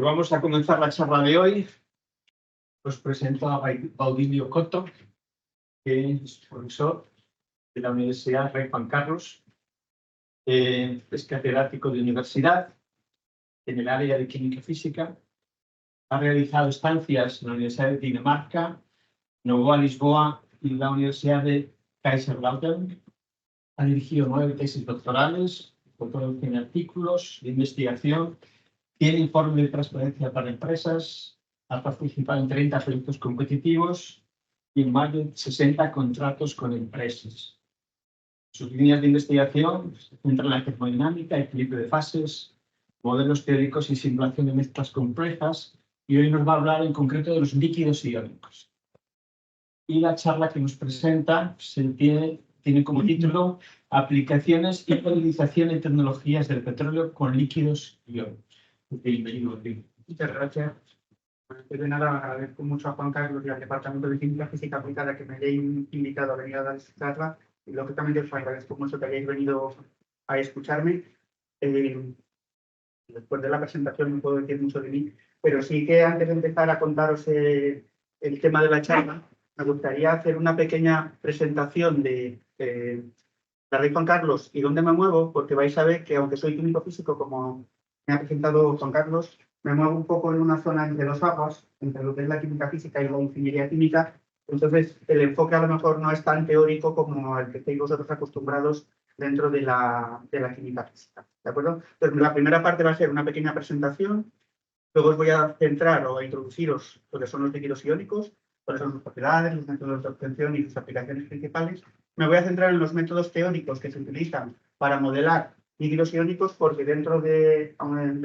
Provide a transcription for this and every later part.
Vamos a comenzar la charla de hoy. Os presento a Baudilio Coto, que es profesor de la Universidad Rey Juan Carlos. Es catedrático de universidad en el área de química física. Ha realizado estancias en la Universidad de Dinamarca, Novoa Lisboa y la Universidad de Kaiserslautern. Ha dirigido 9 tesis doctorales, tiene artículos de investigación, tiene informe de transparencia para empresas, ha participado en 30 proyectos competitivos y en más de 60 contratos con empresas. Sus líneas de investigación se centran en la termodinámica, equilibrio de fases, modelos teóricos y simulación de mezclas complejas, y hoy nos va a hablar en concreto de los líquidos iónicos. Y la charla que nos presenta tiene como título Aplicaciones y utilización en tecnologías del petróleo con líquidos iónicos. Bienvenido. Muchas gracias. Antes de nada, agradezco mucho a Juan Carlos y al Departamento de Química Física Aplicada que me hayáis invitado a venir a dar esta charla, y lógicamente os agradezco mucho que hayáis venido a escucharme. Después de la presentación no puedo decir mucho de mí, pero sí que antes de empezar a contaros el tema de la charla, me gustaría hacer una pequeña presentación de la Rey Juan Carlos y dónde me muevo, porque vais a ver que aunque soy químico físico, como me ha presentado Juan Carlos, me muevo un poco en una zona entre dos aguas, entre lo que es la química física y la ingeniería química. Entonces, el enfoque a lo mejor no es tan teórico como el que estáis vosotros acostumbrados dentro de la química física. ¿De acuerdo? Entonces, la primera parte va a ser una pequeña presentación. Luego os voy a centrar o a introduciros lo que son los líquidos iónicos, cuáles son sus propiedades, los métodos de obtención y sus aplicaciones principales. Me voy a centrar en los métodos teóricos que se utilizan para modelar líquidos iónicos, porque dentro de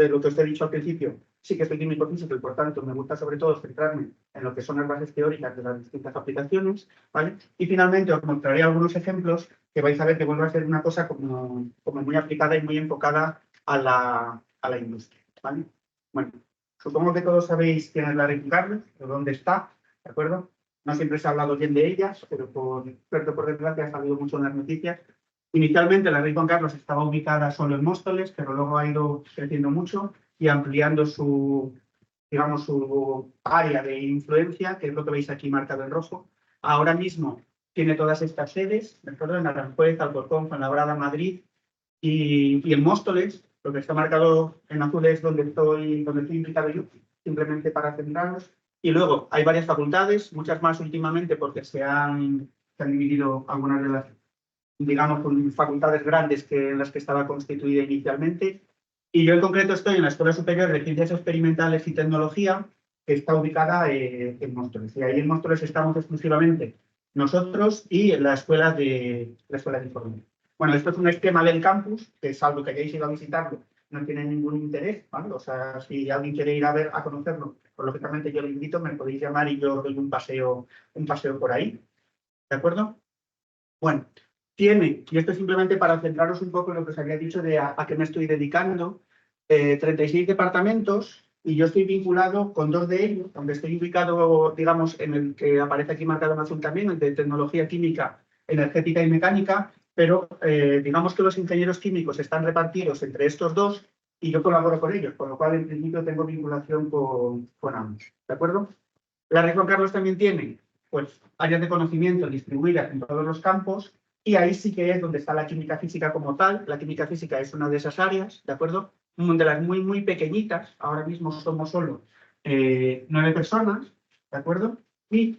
lo que os he dicho al principio, sí que soy químico físico y por tanto me gusta sobre todo centrarme en lo que son las bases teóricas de las distintas aplicaciones, ¿vale? Y finalmente os mostraré algunos ejemplos que vais a ver que vuelve a ser una cosa como muy aplicada y muy enfocada a la industria, ¿vale? Bueno, supongo que todos sabéis quién es la Rey Juan Carlos, o dónde está, ¿de acuerdo? No siempre se ha hablado bien de ellas, pero por desgracia ha salido mucho en las noticias. Inicialmente la Rey Juan Carlos estaba ubicada solo en Móstoles, pero luego ha ido creciendo mucho y ampliando su área de influencia, que es lo que veis aquí marcado en rojo. Ahora mismo tiene todas estas sedes, ¿de acuerdo? En Aranjuez, Alcorcón, Fuenlabrada, Madrid y en Móstoles. Lo que está marcado en azul es donde estoy implicado yo, simplemente para centrarnos. Y luego hay varias facultades, muchas más últimamente porque se han dividido algunas de las, digamos, con facultades grandes en las que estaba constituida inicialmente. Y yo en concreto estoy en la Escuela Superior de Ciencias Experimentales y Tecnología, que está ubicada en Móstoles. Y ahí en Móstoles estamos exclusivamente nosotros y la Escuela de Informática. Bueno, esto es un esquema del campus, que salvo que hayáis ido a visitarlo, no tiene ningún interés, ¿vale? O sea, si alguien quiere ir a conocerlo, pues lógicamente yo le invito, me podéis llamar y yo doy un paseo por ahí, ¿de acuerdo? Bueno, y esto es simplemente para centraros un poco en lo que os había dicho de a qué me estoy dedicando, 36 departamentos, y yo estoy vinculado con 2 de ellos, donde estoy ubicado, digamos, en el que aparece aquí marcado en azul también, el de tecnología química, energética y mecánica, pero digamos que los ingenieros químicos están repartidos entre estos 2 y yo colaboro con ellos, con lo cual en principio tengo vinculación con ambos, ¿de acuerdo? La Rey Juan Carlos también tiene, pues, áreas de conocimiento distribuidas en todos los campos, y ahí sí que es donde está la química física como tal. La química física es una de esas áreas, ¿de acuerdo? De las muy, muy pequeñitas. Ahora mismo somos solo 9 personas, ¿de acuerdo? Y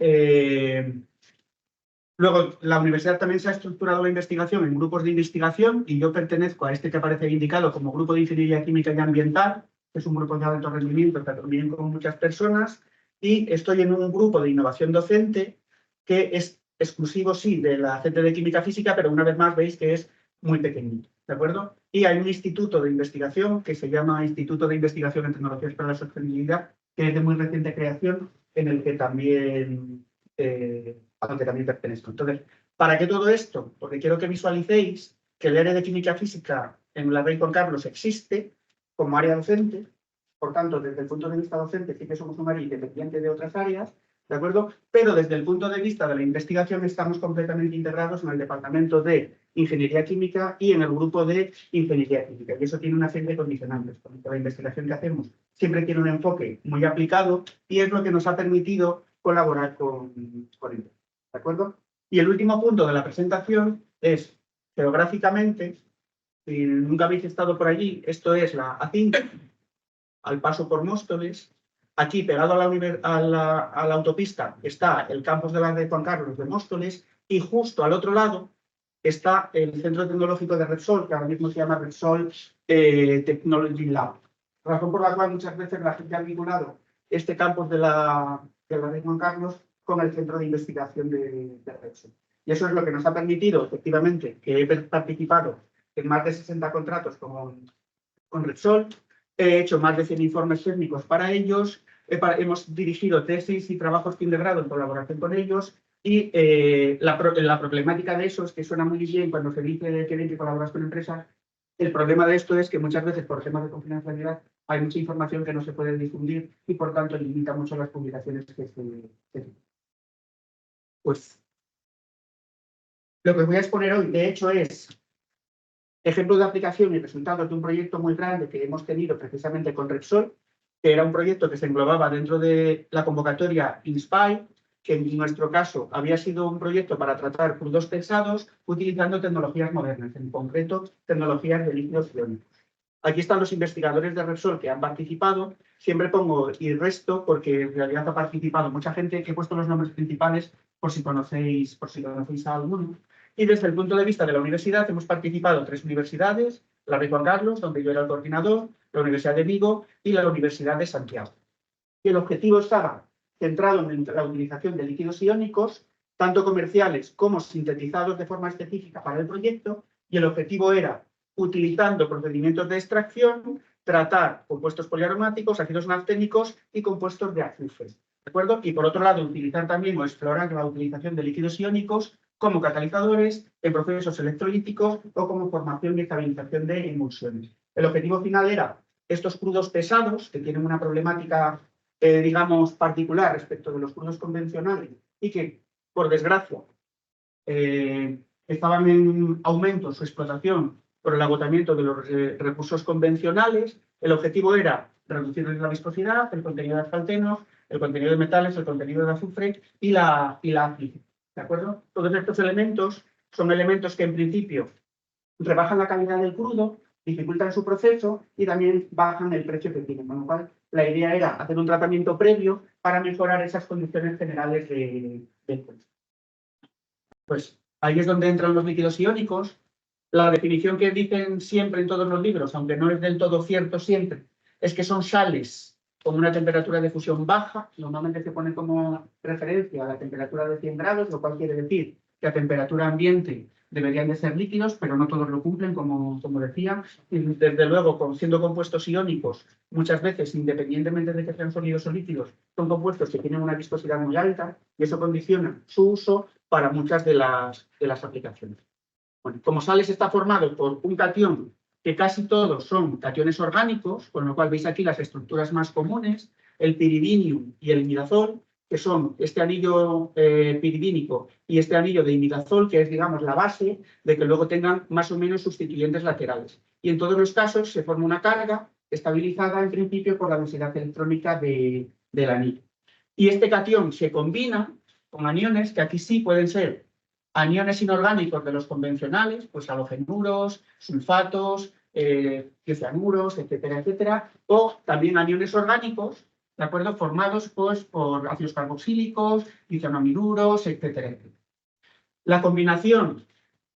luego la universidad también se ha estructurado la investigación en grupos de investigación, y yo pertenezco a este que aparece indicado como Grupo de Ingeniería Química y Ambiental, que es un grupo de alto rendimiento que también con muchas personas, y estoy en un grupo de innovación docente que es exclusivo, sí, de la gente de Química Física, pero una vez más veis que es muy pequeñito, ¿de acuerdo? Y hay un instituto de investigación que se llama Instituto de Investigación en Tecnologías para la Sostenibilidad, que es de muy reciente creación, en el que también, a donde también pertenezco. Entonces, ¿para qué todo esto? Porque quiero que visualicéis que el área de Química Física en la Rey Juan Carlos existe como área docente. Por tanto, desde el punto de vista docente, sí que somos un área independiente de otras áreas, ¿de acuerdo? Pero desde el punto de vista de la investigación estamos completamente integrados en el departamento de Ingeniería Química y en el grupo de Ingeniería Química. Y eso tiene una serie de condicionantes, porque la investigación que hacemos siempre tiene un enfoque muy aplicado y es lo que nos ha permitido colaborar con ellos, ¿de acuerdo? Y el último punto de la presentación es, geográficamente, si nunca habéis estado por allí, esto es la A5, al paso por Móstoles. Aquí, pegado a la autopista, está el campus de la de Juan Carlos de Móstoles y justo al otro lado está el Centro Tecnológico de Repsol, que ahora mismo se llama Repsol Technology Lab. Razón por la cual muchas veces la gente ha vinculado este campus de la de Juan Carlos con el Centro de Investigación de Repsol. Y eso es lo que nos ha permitido, efectivamente, que he participado en más de 60 contratos con Repsol. He hecho más de 100 informes técnicos para ellos, hemos dirigido tesis y trabajos fin de grado en colaboración con ellos y la problemática de eso es que suena muy bien cuando se dice que bien que colaboras con empresas. El problema de esto es que muchas veces por temas de confidencialidad hay mucha información que no se puede difundir y por tanto limita mucho las publicaciones que se. Pues lo que os voy a exponer hoy, de hecho, es ejemplos de aplicación y resultados de un proyecto muy grande que hemos tenido precisamente con Repsol, que era un proyecto que se englobaba dentro de la convocatoria INSPIRE, que en nuestro caso había sido un proyecto para tratar crudos pesados utilizando tecnologías modernas, en concreto tecnologías de líquidos iónicos. Aquí están los investigadores de Repsol que han participado. Siempre pongo y resto porque en realidad ha participado mucha gente, que he puesto los nombres principales por si conocéis a alguno. Y desde el punto de vista de la universidad hemos participado 3 universidades, la de Juan Carlos, donde yo era el coordinador, la Universidad de Vigo y la Universidad de Santiago. Y el objetivo estaba centrado en la utilización de líquidos iónicos, tanto comerciales como sintetizados de forma específica para el proyecto, y el objetivo era, utilizando procedimientos de extracción, tratar compuestos poliaromáticos, ácidos nafténicos y compuestos de azufre. ¿De acuerdo? Y por otro lado, utilizar también o explorar la utilización de líquidos iónicos como catalizadores en procesos electrolíticos o como formación y estabilización de emulsiones. El objetivo final era estos crudos pesados, que tienen una problemática, digamos, particular respecto de los crudos convencionales y que, por desgracia, estaban en aumento su explotación por el agotamiento de los recursos convencionales. El objetivo era reducir la viscosidad, el contenido de asfaltenos, el contenido de metales, el contenido de azufre y la amplitud. ¿De acuerdo? Todos estos elementos son elementos que en principio rebajan la calidad del crudo, dificultan su proceso y también bajan el precio que tienen. Con lo cual, la idea era hacer un tratamiento previo para mejorar esas condiciones generales del crudo. Pues ahí es donde entran los líquidos iónicos. La definición que dicen siempre en todos los libros, aunque no es del todo cierto siempre, es que son sales con una temperatura de fusión baja. Normalmente se pone como referencia a la temperatura de 100 grados, lo cual quiere decir que a temperatura ambiente deberían de ser líquidos, pero no todos lo cumplen, como decía. Y desde luego, siendo compuestos iónicos, muchas veces, independientemente de que sean sólidos o líquidos, son compuestos que tienen una viscosidad muy alta y eso condiciona su uso para muchas de las aplicaciones. Bueno, como sales está formado por un catión que casi todos son cationes orgánicos, con lo cual veis aquí las estructuras más comunes, el piridinium y el imidazol, que son este anillo piridínico y este anillo de imidazol, que es, digamos, la base de que luego tengan más o menos sustituyentes laterales. Y en todos los casos se forma una carga estabilizada en principio por la densidad electrónica del anillo. Y este catión se combina con aniones que aquí sí pueden ser aniones inorgánicos de los convencionales, pues halogenuros, sulfatos, tiocianuros, etcétera, etcétera, o también aniones orgánicos, ¿de acuerdo? Formados pues, por ácidos carboxílicos, dicianoamiduros, etcétera, etcétera. La combinación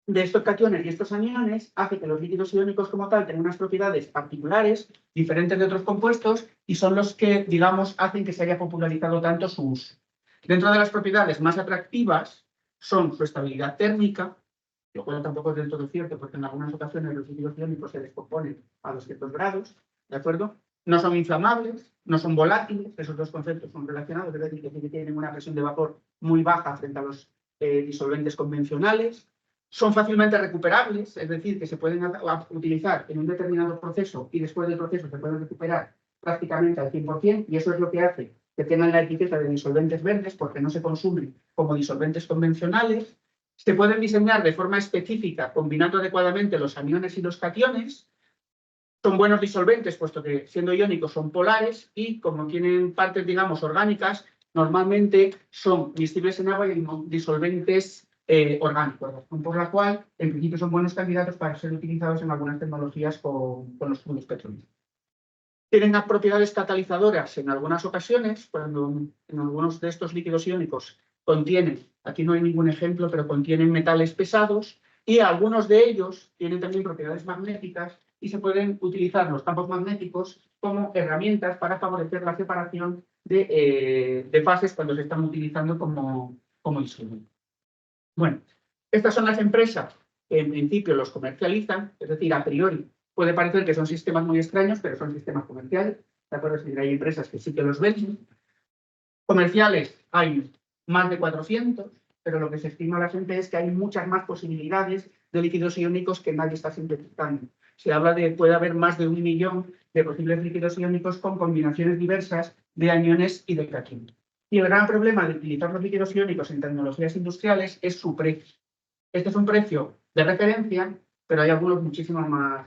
de estos cationes y estos aniones hace que los líquidos iónicos como tal tengan unas propiedades particulares, diferentes de otros compuestos, y son los que, digamos, hacen que se haya popularizado tanto su uso. Dentro de las propiedades más atractivas son su estabilidad térmica, lo cual tampoco es del todo cierto, porque en algunas ocasiones los líquidos iónicos se descomponen a 200 grados, ¿de acuerdo? No son inflamables, no son volátiles, esos dos conceptos son relacionados, es decir, que tienen una presión de vapor muy baja frente a los disolventes convencionales, son fácilmente recuperables, es decir, que se pueden utilizar en un determinado proceso y después del proceso se pueden recuperar prácticamente al 100%, y eso es lo que hace que tengan la etiqueta de disolventes verdes porque no se consumen como disolventes convencionales. Se pueden diseñar de forma específica combinando adecuadamente los aniones y los cationes. Son buenos disolventes puesto que siendo iónicos son polares y como tienen partes, digamos, orgánicas, normalmente son miscibles en agua y no disolventes orgánicos, razón por la cual en principio son buenos candidatos para ser utilizados en algunas tecnologías con los crudos petroleros. Tienen propiedades catalizadoras en algunas ocasiones, cuando en algunos de estos líquidos iónicos contienen, aquí no hay ningún ejemplo, pero contienen metales pesados y algunos de ellos tienen también propiedades magnéticas y se pueden utilizar los campos magnéticos como herramientas para favorecer la separación de fases cuando se están utilizando como disolvente. Bueno, estas son las empresas que en principio los comercializan, es decir, a priori puede parecer que son sistemas muy extraños, pero son sistemas comerciales. ¿De acuerdo? Es decir, hay empresas que sí que los venden. Comerciales hay más de 400, pero lo que se estima a la gente es que hay muchas más posibilidades de líquidos iónicos que nadie está sintetizando. Se habla de que puede haber más de 1 millón de posibles líquidos iónicos con combinaciones diversas de aniones y de cationes. Y el gran problema de utilizar los líquidos iónicos en tecnologías industriales es su precio. Este es un precio de referencia, pero hay algunos muchísimo más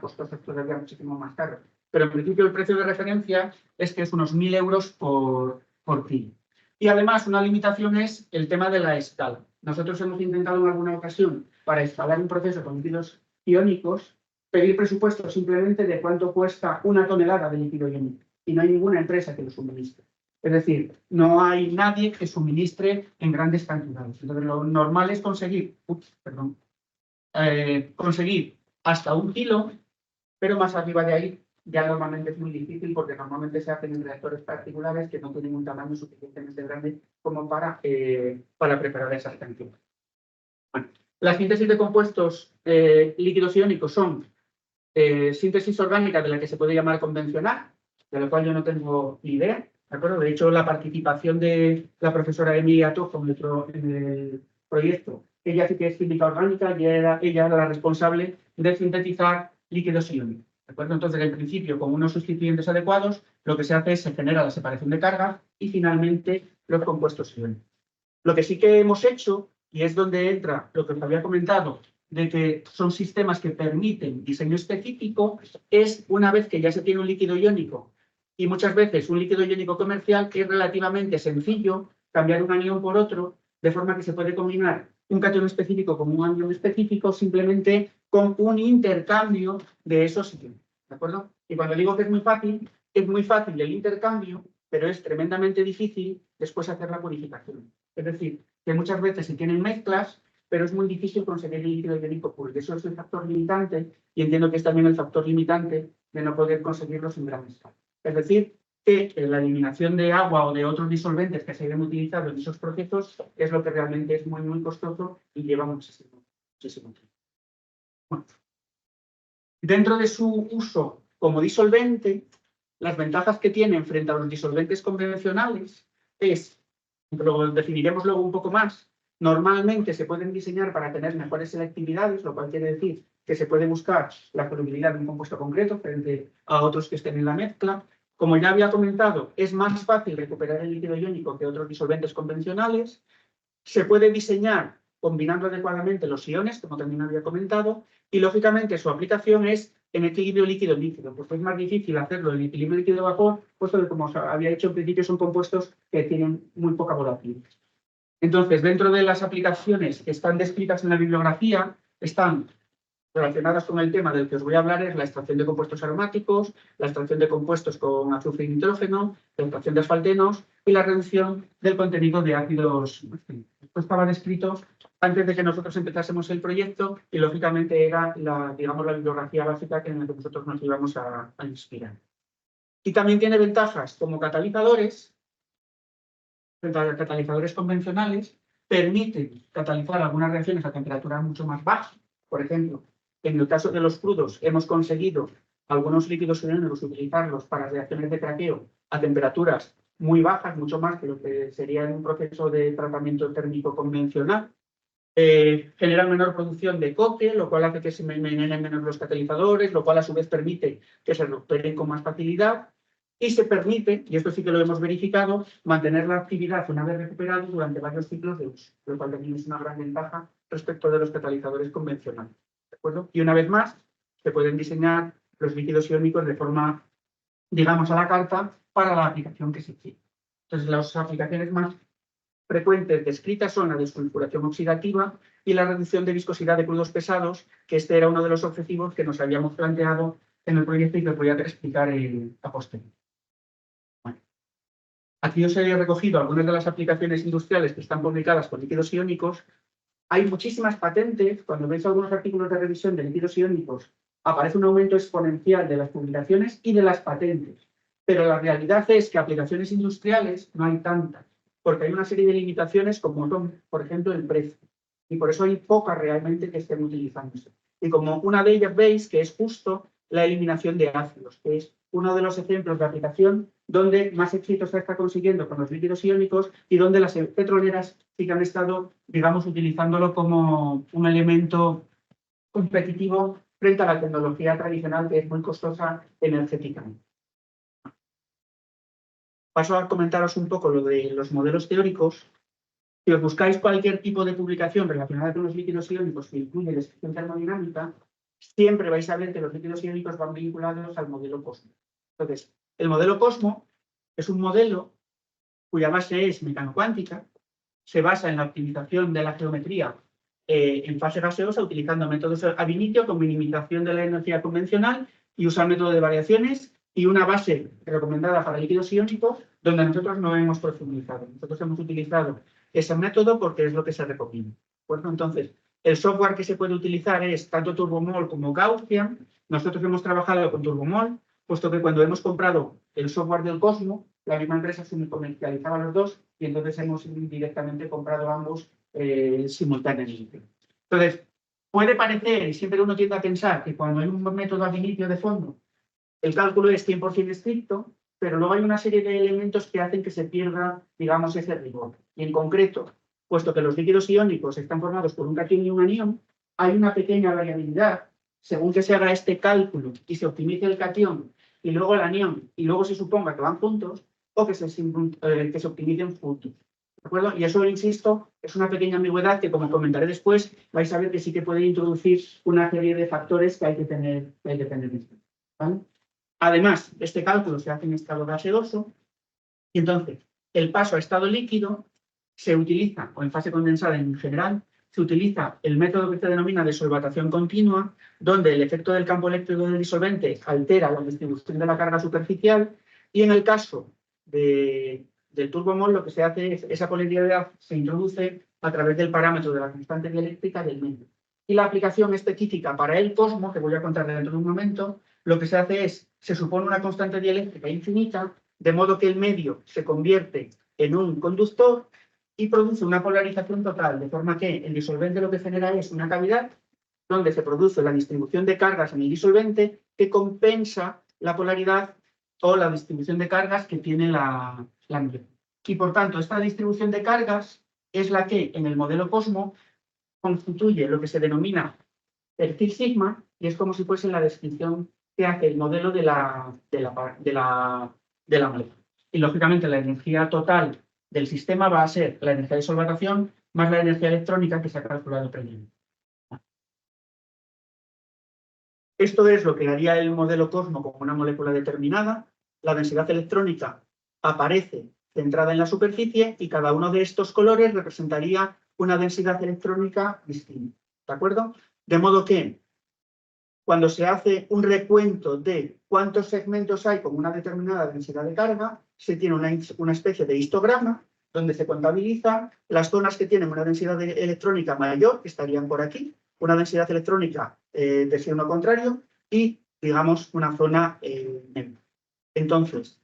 costosos, todavía muchísimo más caros. Pero en principio el precio de referencia es que es unos 1.000 euros por kilo. Y además una limitación es el tema de la escala. Nosotros hemos intentado en alguna ocasión, para escalar un proceso con líquidos iónicos, pedir presupuesto simplemente de cuánto cuesta 1 tonelada de líquido iónico. Y no hay ninguna empresa que lo suministre. Es decir, no hay nadie que suministre en grandes cantidades. Entonces, lo normal es conseguir hasta 1 kilo, pero más arriba de ahí ya normalmente es muy difícil porque normalmente se hacen en reactores particulares que no tienen un tamaño suficientemente grande como para preparar esas cantidades. Bueno, la síntesis de compuestos líquidos iónicos son síntesis orgánica de la que se puede llamar convencional, de la cual yo no tengo ni idea. ¿De acuerdo? De hecho, la participación de la profesora Emilia Tojo en el proyecto, ella sí que es química orgánica y ella era la responsable de sintetizar líquidos iónicos. ¿De acuerdo? Entonces, en principio, con unos sustituyentes adecuados, lo que se hace es se genera la separación de carga y finalmente los compuestos iónicos. Lo que sí que hemos hecho, y es donde entra lo que os había comentado, de que son sistemas que permiten diseño específico, es una vez que ya se tiene un líquido iónico y muchas veces un líquido iónico comercial, que es relativamente sencillo cambiar un anión por otro, de forma que se puede combinar un catión específico con un anión específico simplemente con un intercambio de esos iones. ¿De acuerdo? Y cuando digo que es muy fácil el intercambio, pero es tremendamente difícil después hacer la purificación. Es decir, que muchas veces se tienen mezclas, pero es muy difícil conseguir el líquido iónico puro. Eso es el factor limitante, y entiendo que es también el factor limitante de no poder conseguirlos en gran escala. Es decir, que la eliminación de agua o de otros disolventes que se deben utilizar en esos procesos es lo que realmente es muy, muy costoso y lleva muchísimo tiempo. Bueno, dentro de su uso como disolvente, las ventajas que tienen frente a los disolventes convencionales es, lo definiremos luego un poco más, normalmente se pueden diseñar para tener mejores selectividades, lo cual quiere decir que se puede buscar la solubilidad de un compuesto concreto frente a otros que estén en la mezcla. Como ya había comentado, es más fácil recuperar el líquido iónico que otros disolventes convencionales. Se puede diseñar combinando adecuadamente los iones, como también había comentado, y lógicamente su aplicación es en equilibrio líquido-líquido, pues es más difícil hacerlo en equilibrio líquido-vapor, puesto que, como os había dicho en principio, son compuestos que tienen muy poca volatilidad. Entonces, dentro de las aplicaciones que están descritas en la bibliografía, están relacionadas con el tema del que os voy a hablar, es la extracción de compuestos aromáticos, la extracción de compuestos con azufre y nitrógeno, la extracción de asfaltenos y la reducción del contenido de ácidos. Esto estaba descrito antes de que nosotros empezásemos el proyecto y, lógicamente, era la bibliografía básica en la que nosotros nos íbamos a inspirar. Y también tiene ventajas como catalizadores. Catalizadores convencionales permiten catalizar algunas reacciones a temperatura mucho más baja. Por ejemplo, en el caso de los crudos, hemos conseguido algunos líquidos iónicos utilizarlos para reacciones de craqueo a temperaturas muy bajas, mucho más que lo que sería en un proceso de tratamiento térmico convencional. Generan menor producción de coque, lo cual hace que se envenenen menos los catalizadores, lo cual a su vez permite que se recuperen con más facilidad. y se permite, y esto sí que lo hemos verificado, mantener la actividad una vez recuperado durante varios ciclos de uso, lo cual también es una gran ventaja respecto de los catalizadores convencionales. ¿De acuerdo? Y una vez más, se pueden diseñar los líquidos iónicos de forma, digamos, a la carta para la aplicación que se quiere. Entonces, las aplicaciones más frecuentes descritas son la desulfuración oxidativa y la reducción de viscosidad de crudos pesados, que este era uno de los objetivos que nos habíamos planteado en el proyecto y que os voy a explicar a posteriori. Bueno, aquí os he recogido algunas de las aplicaciones industriales que están publicadas con líquidos iónicos. Hay muchísimas patentes. Cuando veis algunos artículos de revisión de líquidos iónicos, aparece un aumento exponencial de las publicaciones y de las patentes. Pero la realidad es que aplicaciones industriales no hay tantas, porque hay una serie de limitaciones como son, por ejemplo, el precio. Y por eso hay pocas realmente que estén utilizándose. Y como una de ellas veis que es justo la eliminación de ácidos, que es uno de los ejemplos de aplicación donde más éxito se está consiguiendo con los líquidos iónicos y donde las petroleras sí que han estado, digamos, utilizándolo como un elemento competitivo frente a la tecnología tradicional que es muy costosa energéticamente. Paso a comentaros un poco lo de los modelos teóricos. Si os buscáis cualquier tipo de publicación relacionada con los líquidos iónicos que incluye descripción termodinámica, siempre vais a ver que los líquidos iónicos van vinculados al modelo COSMO. Entonces, el modelo COSMO es un modelo cuya base es mecanocuántica, se basa en la optimización de la geometría en fase gaseosa utilizando métodos ab initio con minimización de la energía convencional y usa el método de variaciones y una base recomendada para líquidos iónicos donde nosotros no hemos profundizado. Nosotros hemos utilizado ese método porque es lo que se recomienda. Bueno, entonces, el software que se puede utilizar es tanto Turbomol como Gaussian. Nosotros hemos trabajado con Turbomol, puesto que cuando hemos comprado el software del Cosmo, la misma empresa se comercializaba los dos y entonces hemos directamente comprado ambos simultáneamente. Entonces, puede parecer, y siempre uno tiende a pensar, que cuando hay un método ad initio de fondo, el cálculo es 100% estricto, pero luego hay una serie de elementos que hacen que se pierda, digamos, ese rigor. Y en concreto, puesto que los líquidos iónicos están formados por un cation y un anión, hay una pequeña variabilidad según que se haga este cálculo y se optimice el cation y luego el anión y luego se suponga que van juntos o que se optimicen juntos. ¿De acuerdo? Y eso, insisto, es una pequeña ambigüedad que, como comentaré después, vais a ver que sí que puede introducir una serie de factores que hay que tener en cuenta. ¿Vale? Además, este cálculo se hace en estado gaseoso y entonces el paso a estado líquido se utiliza, o en fase condensada en general, se utiliza el método que se denomina de solvatación continua, donde el efecto del campo eléctrico del disolvente altera la distribución de la carga superficial y en el caso del turbomol lo que se hace es esa polaridad se introduce a través del parámetro de la constante dieléctrica del medio. Y la aplicación específica para el Cosmo, que voy a contar dentro de un momento, lo que se hace es, se supone una constante dieléctrica infinita, de modo que el medio se convierte en un conductor y produce una polarización total, de forma que el disolvente lo que genera es una cavidad donde se produce la distribución de cargas en el disolvente que compensa la polaridad o la distribución de cargas que tiene la nube. Y por tanto, esta distribución de cargas es la que en el modelo Cosmo constituye lo que se denomina perfil sigma y es como si fuese la descripción que hace el modelo de la molécula. Y lógicamente la energía total del sistema va a ser la energía de solvatación más la energía electrónica que se ha calculado previamente. Esto es lo que haría el modelo Cosmo como una molécula determinada. La densidad electrónica aparece centrada en la superficie y cada uno de estos colores representaría una densidad electrónica distinta. ¿De acuerdo? De modo que cuando se hace un recuento de cuántos segmentos hay con una determinada densidad de carga, se tiene una especie de histograma donde se contabiliza las zonas que tienen una densidad electrónica mayor, que estarían por aquí, una densidad electrónica de signo contrario y, digamos, una zona neutra. Entonces,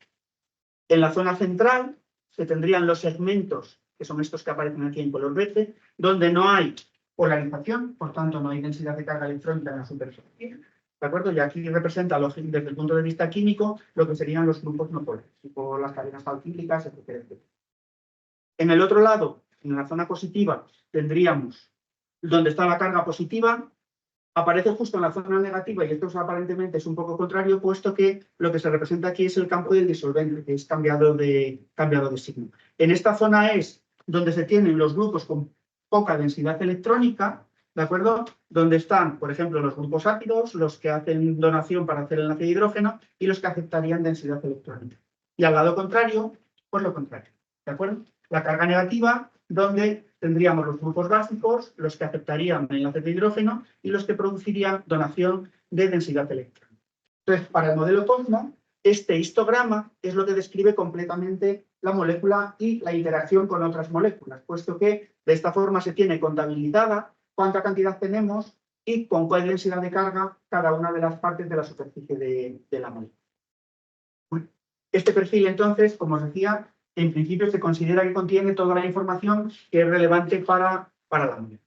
en la zona central se tendrían los segmentos, que son estos que aparecen aquí en color verde, donde no hay polarización, por tanto no hay densidad de carga electrónica en la superficie, ¿de acuerdo? Y aquí representa desde el punto de vista químico lo que serían los grupos no polares, tipo las cadenas alquílicas, etcétera, etcétera. En el otro lado, en la zona positiva, tendríamos donde está la carga positiva, aparece justo en la zona negativa, y esto aparentemente es un poco contrario, puesto que lo que se representa aquí es el campo del disolvente, que es cambiado de signo. En esta zona es donde se tienen los grupos con poca densidad electrónica, ¿de acuerdo? Donde están, por ejemplo, los grupos ácidos, los que hacen donación para hacer el enlace de hidrógeno y los que aceptarían densidad electrónica. Y al lado contrario, pues lo contrario, ¿de acuerdo? La carga negativa, donde tendríamos los grupos básicos, los que aceptarían el enlace de hidrógeno y los que producirían donación de densidad electrónica. Entonces, para el modelo COSMO, este histograma es lo que describe completamente la molécula y la interacción con otras moléculas, puesto que de esta forma se tiene contabilizada cuánta cantidad tenemos y con cuál densidad de carga cada una de las partes de la superficie de la molécula. Este perfil, entonces, como os decía, en principio se considera que contiene toda la información que es relevante para la molécula.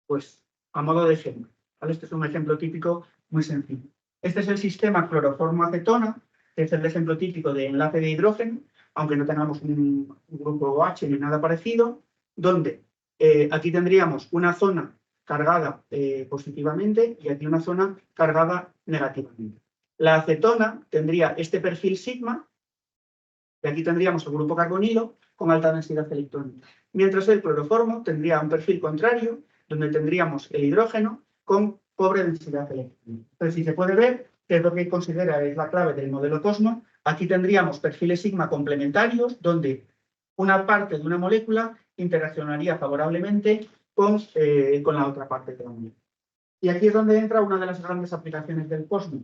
Pues, a modo de ejemplo, ¿vale? Este es un ejemplo típico muy sencillo. Este es el sistema cloroformo-acetona, que es el ejemplo típico de enlace de hidrógeno, aunque no tengamos un grupo OH ni nada parecido, donde aquí tendríamos una zona cargada positivamente y aquí una zona cargada negativamente. La acetona tendría este perfil sigma, y aquí tendríamos el grupo carbonilo con alta densidad electrónica. Mientras el cloroformo tendría un perfil contrario, donde tendríamos el hidrógeno con pobre densidad electrónica. Entonces, si se puede ver, que es lo que considera es la clave del modelo COSMO, aquí tendríamos perfiles sigma complementarios, donde una parte de una molécula interaccionaría favorablemente con la otra parte de la molécula. Y aquí es donde entra una de las grandes aplicaciones del COSMO.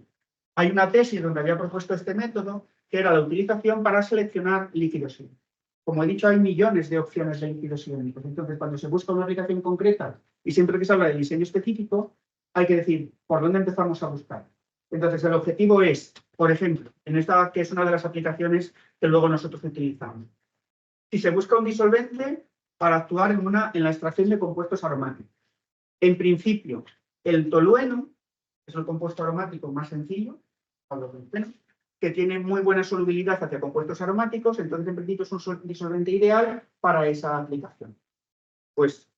Hay una tesis donde había propuesto este método, que era la utilización para seleccionar líquidos iónicos. Como he dicho, hay millones de opciones de líquidos iónicos. Entonces, cuando se busca una aplicación concreta y siempre que se habla de diseño específico, hay que decir por dónde empezamos a buscar. Entonces, el objetivo es, por ejemplo, en esta que es una de las aplicaciones que luego nosotros utilizamos. Si se busca un disolvente para actuar en la extracción de compuestos aromáticos. En principio, el tolueno es el compuesto aromático más sencillo, que tiene muy buena solubilidad hacia compuestos aromáticos, entonces en principio es un disolvente ideal para esa aplicación. Pues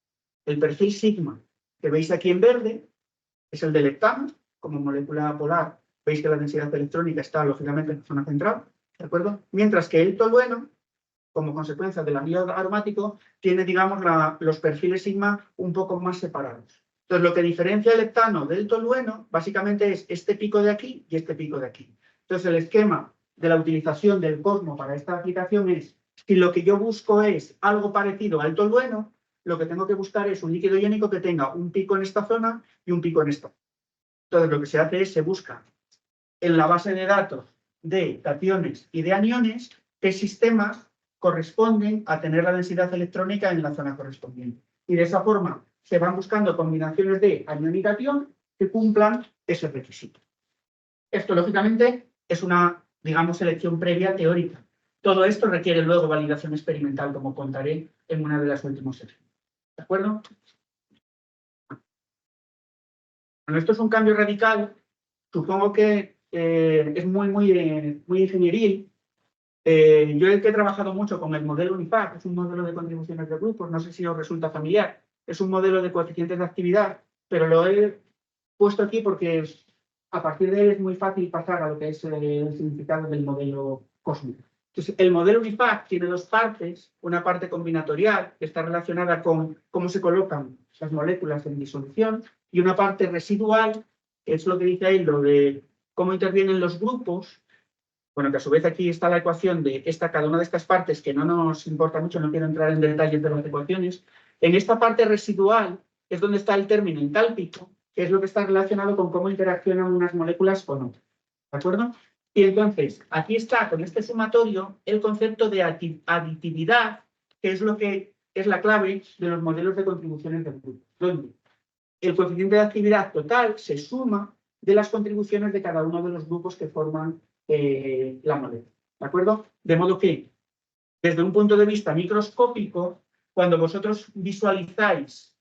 el perfil sigma que veis aquí en verde es el del heptano, como molécula polar, veis que la densidad electrónica está lógicamente en la zona central, ¿de acuerdo? Mientras que el tolueno, como consecuencia del anillo aromático, tiene, digamos, los perfiles sigma un poco más separados. Entonces, lo que diferencia el heptano del tolueno, básicamente, es este pico de aquí y este pico de aquí. Entonces, el esquema de la utilización del COSMO para esta aplicación es, si lo que yo busco es algo parecido al tolueno, lo que tengo que buscar es un líquido iónico que tenga un pico en esta zona y un pico en esta. Entonces, lo que se hace es, se busca en la base de datos de cationes y de aniones qué sistemas corresponden a tener la densidad electrónica en la zona correspondiente. Y de esa forma se van buscando combinaciones de anión y cation que cumplan ese requisito. Esto, lógicamente, es una, digamos, selección previa teórica. Todo esto requiere luego validación experimental, como contaré en una de las últimas sesiones. ¿De acuerdo? Bueno, esto es un cambio radical. Supongo que es muy ingenieril. Yo he trabajado mucho con el modelo UNIPAC, es un modelo de contribuciones de grupos, no sé si os resulta familiar. Es un modelo de coeficientes de actividad, pero lo he puesto aquí porque a partir de él es muy fácil pasar a lo que es el significado del modelo COSMO. Entonces, el modelo UNIPAC tiene dos partes, una parte combinatorial, que está relacionada con cómo se colocan las moléculas en disolución, y una parte residual, que es lo que dice ahí, lo de cómo intervienen los grupos. Bueno, que a su vez aquí está la ecuación de cada una de estas partes, que no nos importa mucho, no quiero entrar en detalles de las ecuaciones. En esta parte residual es donde está el término entálpico, que es lo que está relacionado con cómo interaccionan unas moléculas con otras. ¿De acuerdo? Y entonces, aquí está, con este sumatorio, el concepto de aditividad, que es lo que es la clave de los modelos de contribuciones del grupo, donde el coeficiente de actividad total se suma de las contribuciones de cada uno de los grupos que forman la molécula. ¿De acuerdo? De modo que, desde un punto de vista microscópico, cuando vosotros visualizáis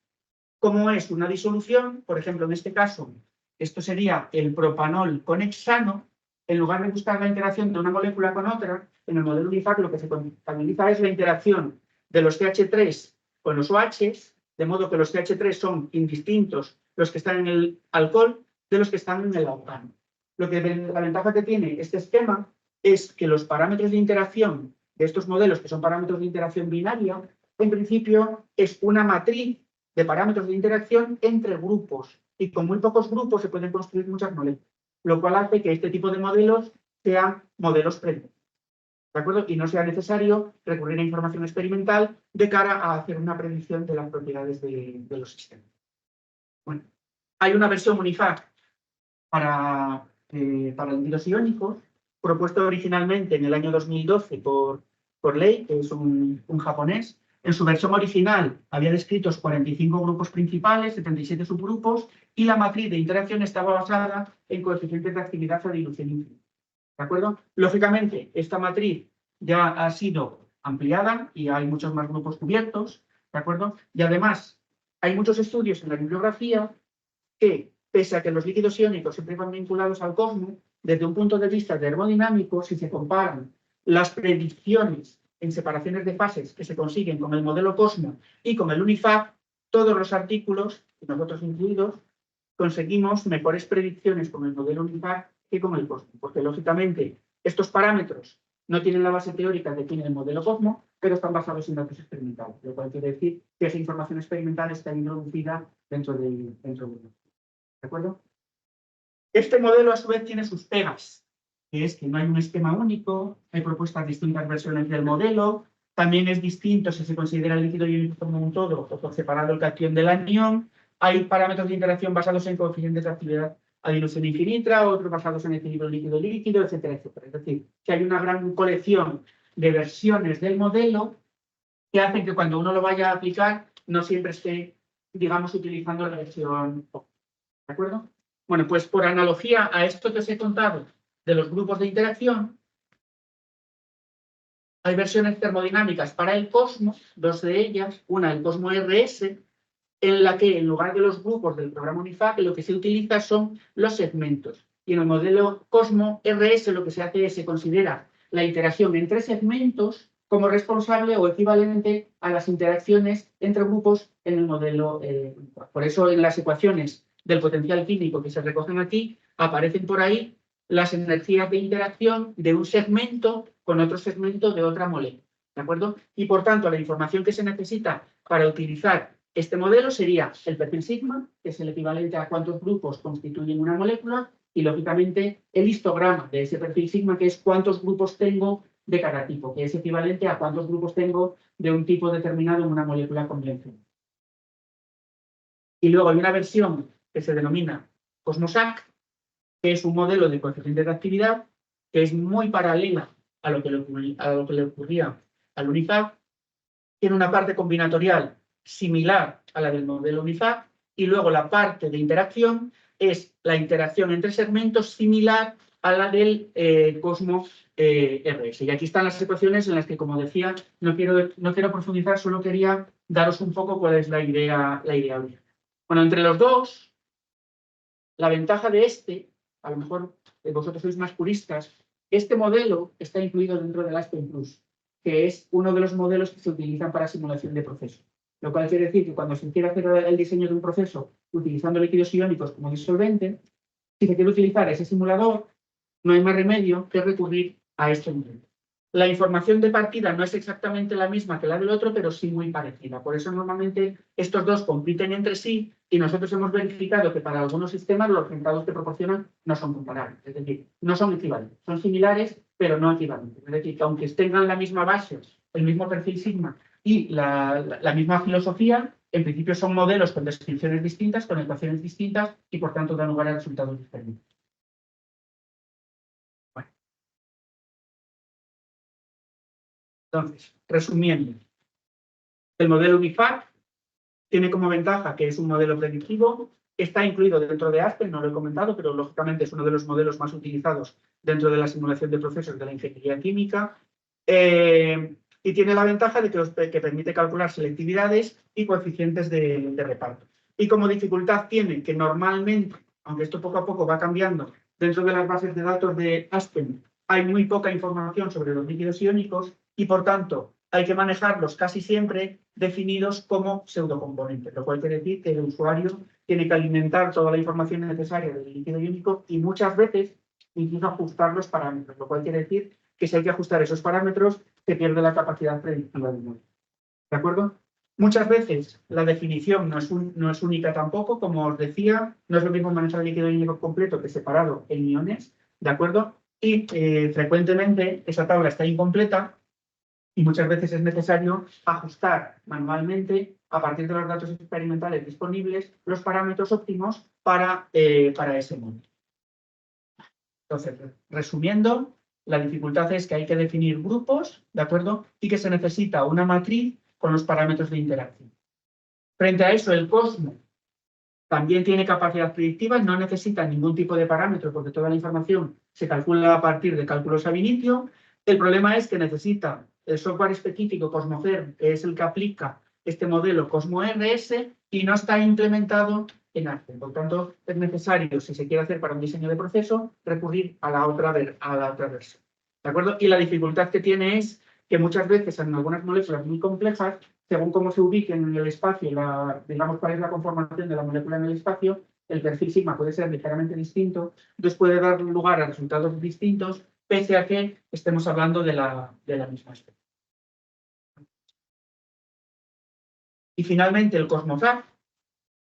cómo es una disolución, por ejemplo, en este caso, esto sería el propanol con hexano, en lugar de buscar la interacción de una molécula con otra, en el modelo UNIPAC lo que se contabiliza es la interacción de los CH3 con los OH, de modo que los CH3 son indistintos los que están en el alcohol de los que están en el alcano. La ventaja que tiene este esquema es que los parámetros de interacción de estos modelos, que son parámetros de interacción binaria, en principio es una matriz de parámetros de interacción entre grupos, y con muy pocos grupos se pueden construir muchas moléculas, lo cual hace que este tipo de modelos sean modelos predictivos, ¿de acuerdo? Y no sea necesario recurrir a información experimental de cara a hacer una predicción de las propiedades de los sistemas. Bueno, hay una versión UNIFAC para líquidos iónicos, propuesto originalmente en el año 2012 por Lei, que es un japonés. En su versión original había descritos 45 grupos principales, 77 subgrupos, y la matriz de interacción estaba basada en coeficientes de actividad a dilución infinita. ¿De acuerdo? Lógicamente, esta matriz ya ha sido ampliada y hay muchos más grupos cubiertos, ¿de acuerdo? Y además, hay muchos estudios en la bibliografía que, pese a que los líquidos iónicos siempre van vinculados al cosmos, desde un punto de vista termodinámico, si se comparan las predicciones en separaciones de fases que se consiguen con el modelo Cosmo y con el UNIFAC, todos los artículos, y nosotros incluidos, conseguimos mejores predicciones con el modelo UNIFAC que con el Cosmo, porque lógicamente estos parámetros no tienen la base teórica que tiene el modelo Cosmo, pero están basados en datos experimentales, lo cual quiere decir que esa información experimental está introducida dentro de ¿de acuerdo? Este modelo, a su vez, tiene sus pegas, que es que no hay un esquema único, hay propuestas distintas versiones del modelo, también es distinto si se considera el líquido iónico como un todo o por separado el cation del anión, hay parámetros de interacción basados en coeficientes de actividad a dilución infinita, otros basados en equilibrio líquido-líquido, etcétera, etcétera. Es decir, que hay una gran colección de versiones del modelo que hacen que cuando uno lo vaya a aplicar no siempre esté, digamos, utilizando la versión óptima. ¿De acuerdo? Bueno, pues por analogía a esto que os he contado de los grupos de interacción, hay versiones termodinámicas para el Cosmos, dos de ellas, una el Cosmo RS, en la que en lugar de los grupos del programa UNIFAC lo que se utiliza son los segmentos. Y en el modelo Cosmo RS lo que se hace es se considera la interacción entre segmentos como responsable o equivalente a las interacciones entre grupos en el modelo UNIFAC. Por eso en las ecuaciones del potencial químico que se recogen aquí, aparecen por ahí las energías de interacción de un segmento con otro segmento de otra molécula, ¿de acuerdo? Y por tanto, la información que se necesita para utilizar este modelo sería el perfil sigma, que es el equivalente a cuántos grupos constituyen una molécula, y lógicamente el histograma de ese perfil sigma, que es cuántos grupos tengo de cada tipo, que es equivalente a cuántos grupos tengo de un tipo determinado en una molécula convencional. Y luego hay una versión que se denomina CosmoSAC, que es un modelo de coeficiente de actividad que es muy paralela a lo que le ocurría al UNIFAC. Tiene una parte combinatorial similar a la del modelo UNIFAC y luego la parte de interacción es la interacción entre segmentos similar a la del Cosmo RS. Y aquí están las ecuaciones en las que, como decía, no quiero profundizar, solo quería daros un poco cuál es la idea original. Bueno, entre los dos, la ventaja de a lo mejor vosotros sois más puristas, este modelo está incluido dentro del Aspen Plus, que es uno de los modelos que se utilizan para simulación de procesos. Lo cual quiere decir que cuando se quiere hacer el diseño de un proceso utilizando líquidos iónicos como disolvente, si se quiere utilizar ese simulador, no hay más remedio que recurrir a este modelo. La información de partida no es exactamente la misma que la del otro, pero sí muy parecida. Por eso normalmente estos dos compiten entre sí y nosotros hemos verificado que para algunos sistemas los resultados que proporcionan no son comparables. Es decir, no son equivalentes. Son similares, pero no equivalentes. Es decir, que aunque tengan la misma base, el mismo perfil sigma y la misma filosofía, en principio son modelos con descripciones distintas, con ecuaciones distintas y por tanto dan lugar a resultados diferentes. Entonces, resumiendo, el modelo UNIFAC tiene como ventaja que es un modelo predictivo, está incluido dentro de Aspen, no lo he comentado, pero lógicamente es uno de los modelos más utilizados dentro de la simulación de procesos de la ingeniería química, y tiene la ventaja de que permite calcular selectividades y coeficientes de reparto. Y como dificultad tiene que normalmente, aunque esto poco a poco va cambiando, dentro de las bases de datos de Aspen hay muy poca información sobre los líquidos iónicos y por tanto hay que manejarlos casi siempre definidos como pseudocomponentes, lo cual quiere decir que el usuario tiene que alimentar toda la información necesaria del líquido iónico y muchas veces incluso ajustar los parámetros, lo cual quiere decir que si hay que ajustar esos parámetros, se pierde la capacidad predictiva del modelo. ¿De acuerdo? Muchas veces la definición no es única tampoco, como os decía, no es lo mismo manejar el líquido iónico completo que separado en iones, ¿de acuerdo? Y frecuentemente esa tabla está incompleta y muchas veces es necesario ajustar manualmente, a partir de los datos experimentales disponibles, los parámetros óptimos para ese modelo. Entonces, resumiendo, la dificultad es que hay que definir grupos, ¿de acuerdo? Y que se necesita una matriz con los parámetros de interacción. Frente a eso, el Cosmo también tiene capacidad predictiva, no necesita ningún tipo de parámetro porque toda la información se calcula a partir de cálculos ab initio. El problema es que necesita el software específico CosmoCern, que es el que aplica este modelo Cosmo RS, y no está implementado en Access. Por tanto, es necesario, si se quiere hacer para un diseño de proceso, recurrir a la otra versión. ¿De acuerdo? Y la dificultad que tiene es que muchas veces en algunas moléculas muy complejas, según cómo se ubiquen en el espacio, digamos cuál es la conformación de la molécula en el espacio, el perfil sigma puede ser ligeramente distinto, entonces puede dar lugar a resultados distintos, pese a que estemos hablando de la misma especie. Y finalmente el CosmoSat,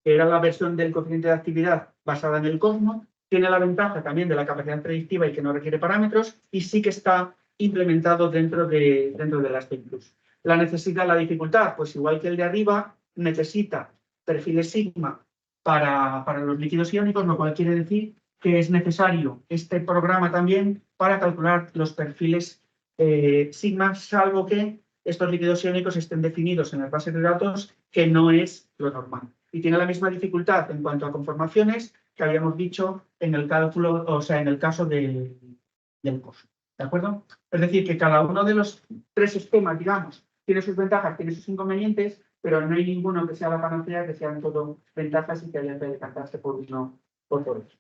que era la versión del coeficiente de actividad basada en el Cosmo, tiene la ventaja también de la capacidad predictiva y que no requiere parámetros, y sí que está implementado dentro de las C++. La dificultad, pues igual que el de arriba, necesita perfiles sigma para los líquidos iónicos, lo cual quiere decir que es necesario este programa también para calcular los perfiles sigma, salvo que estos líquidos iónicos estén definidos en las bases de datos, que no es lo normal. Y tiene la misma dificultad en cuanto a conformaciones que habíamos dicho en el cálculo, o sea, en el caso del Cosmo. ¿De acuerdo? Es decir, que cada uno de los tres esquemas, digamos, tiene sus ventajas, tiene sus inconvenientes, pero no hay ninguno que sea la panacea, que sean todo ventajas y que haya que decantarse por uno o por otro.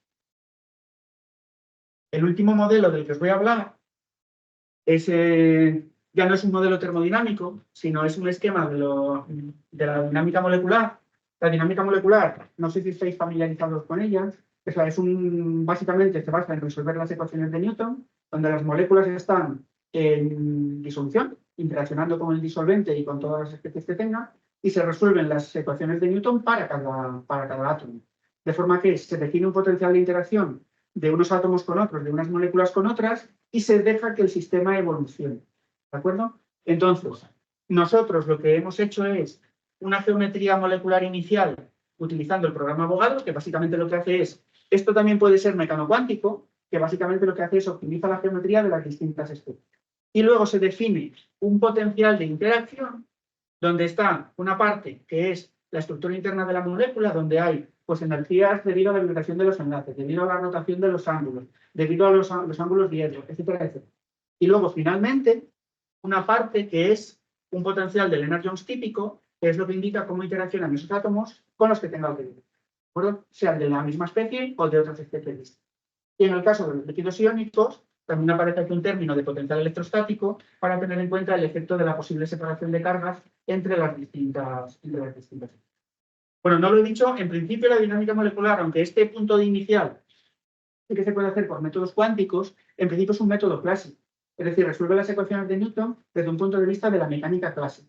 El último modelo del que os voy a hablar es, ya no es un modelo termodinámico, sino es un esquema de la dinámica molecular. La dinámica molecular, no sé si estáis familiarizados con ella, básicamente se basa en resolver las ecuaciones de Newton, donde las moléculas están en disolución, interaccionando con el disolvente y con todas las especies que tenga, y se resuelven las ecuaciones de Newton para cada átomo. De forma que se define un potencial de interacción de unos átomos con otros, de unas moléculas con otras, y se deja que el sistema evolucione. ¿De acuerdo? Entonces, nosotros lo que hemos hecho es una geometría molecular inicial utilizando el programa Avogadro, que básicamente lo que hace es, esto también puede ser mecanocuántico, que básicamente lo que hace es optimizar la geometría de las distintas especies. Y luego se define un potencial de interacción, donde está una parte que es la estructura interna de la molécula, donde hay pues, energías debido a la vibración de los enlaces, debido a la rotación de los ángulos, debido a los ángulos diédricos, etcétera, etcétera. Y luego, finalmente, una parte que es un potencial del Lennard-Jones típico, que es lo que indica cómo interaccionan esos átomos con los que tenga que ver, sean de la misma especie o de otras especies distintas. Y en el caso de los líquidos iónicos, también aparece aquí un término de potencial electrostático para tener en cuenta el efecto de la posible separación de cargas entre las distintas. Bueno, no lo he dicho, en principio la dinámica molecular, aunque este punto de inicial sí que se puede hacer por métodos cuánticos, en principio es un método clásico. Es decir, resuelve las ecuaciones de Newton desde un punto de vista de la mecánica clásica.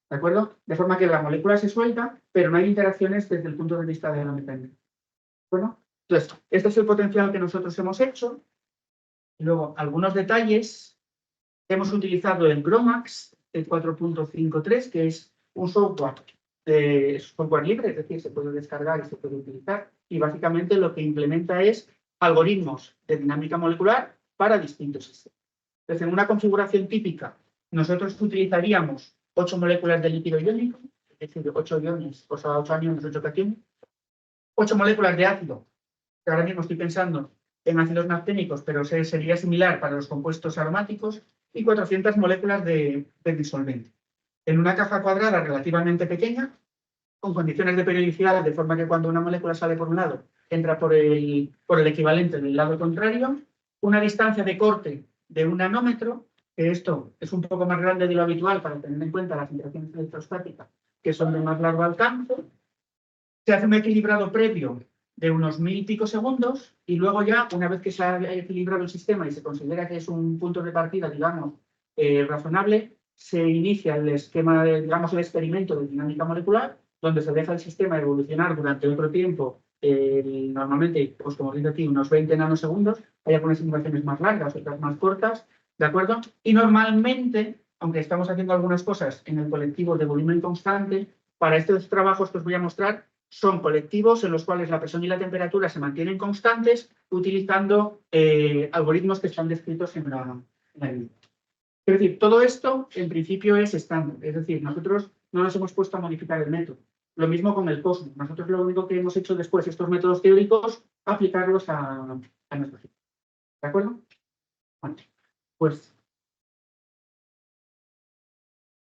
¿De acuerdo? De forma que la molécula se suelta, pero no hay interacciones desde el punto de vista de la mecánica. Bueno, entonces, este es el potencial que nosotros hemos hecho. Y luego, algunos detalles. Hemos utilizado el GROMACS, el 4.53, que es un software libre, es decir, se puede descargar y se puede utilizar. Y básicamente lo que implementa es algoritmos de dinámica molecular para distintos sistemas. Entonces, en una configuración típica, nosotros utilizaríamos 8 moléculas de líquido iónico, es decir, 8 iones, o sea, 8 aniones, 8 cationes, 8 moléculas de ácido, que ahora mismo estoy pensando en ácidos nafténicos, pero sería similar para los compuestos aromáticos, y 400 moléculas de disolvente. En una caja cuadrada relativamente pequeña, con condiciones de periodicidad, de forma que cuando una molécula sale por un lado, entra por el equivalente del lado contrario, una distancia de corte de 1 nanómetro Esto es un poco más grande de lo habitual para tener en cuenta las interacciones electrostáticas, que son de más largo alcance. Se hace un equilibrado previo de unos 1000 picosegundos y luego ya, una vez que se ha equilibrado el sistema y se considera que es un punto de partida, digamos, razonable, se inicia el esquema, digamos, el experimento de dinámica molecular, donde se deja el sistema evolucionar durante otro tiempo, normalmente, pues como dice aquí, unos 20 nanosegundos. Hay algunas simulaciones más largas, otras más cortas, ¿de acuerdo? Y normalmente, aunque estamos haciendo algunas cosas en el colectivo de volumen constante, para estos trabajos que os voy a mostrar, son colectivos en los cuales la presión y la temperatura se mantienen constantes utilizando algoritmos que están descritos en la guía. Es decir, todo esto en principio es estándar. Es decir, nosotros no nos hemos puesto a modificar el método. Lo mismo con el Cosmos. Nosotros lo único que hemos hecho después, estos métodos teóricos, aplicarlos a nuestro sistema. ¿De acuerdo? Bueno, pues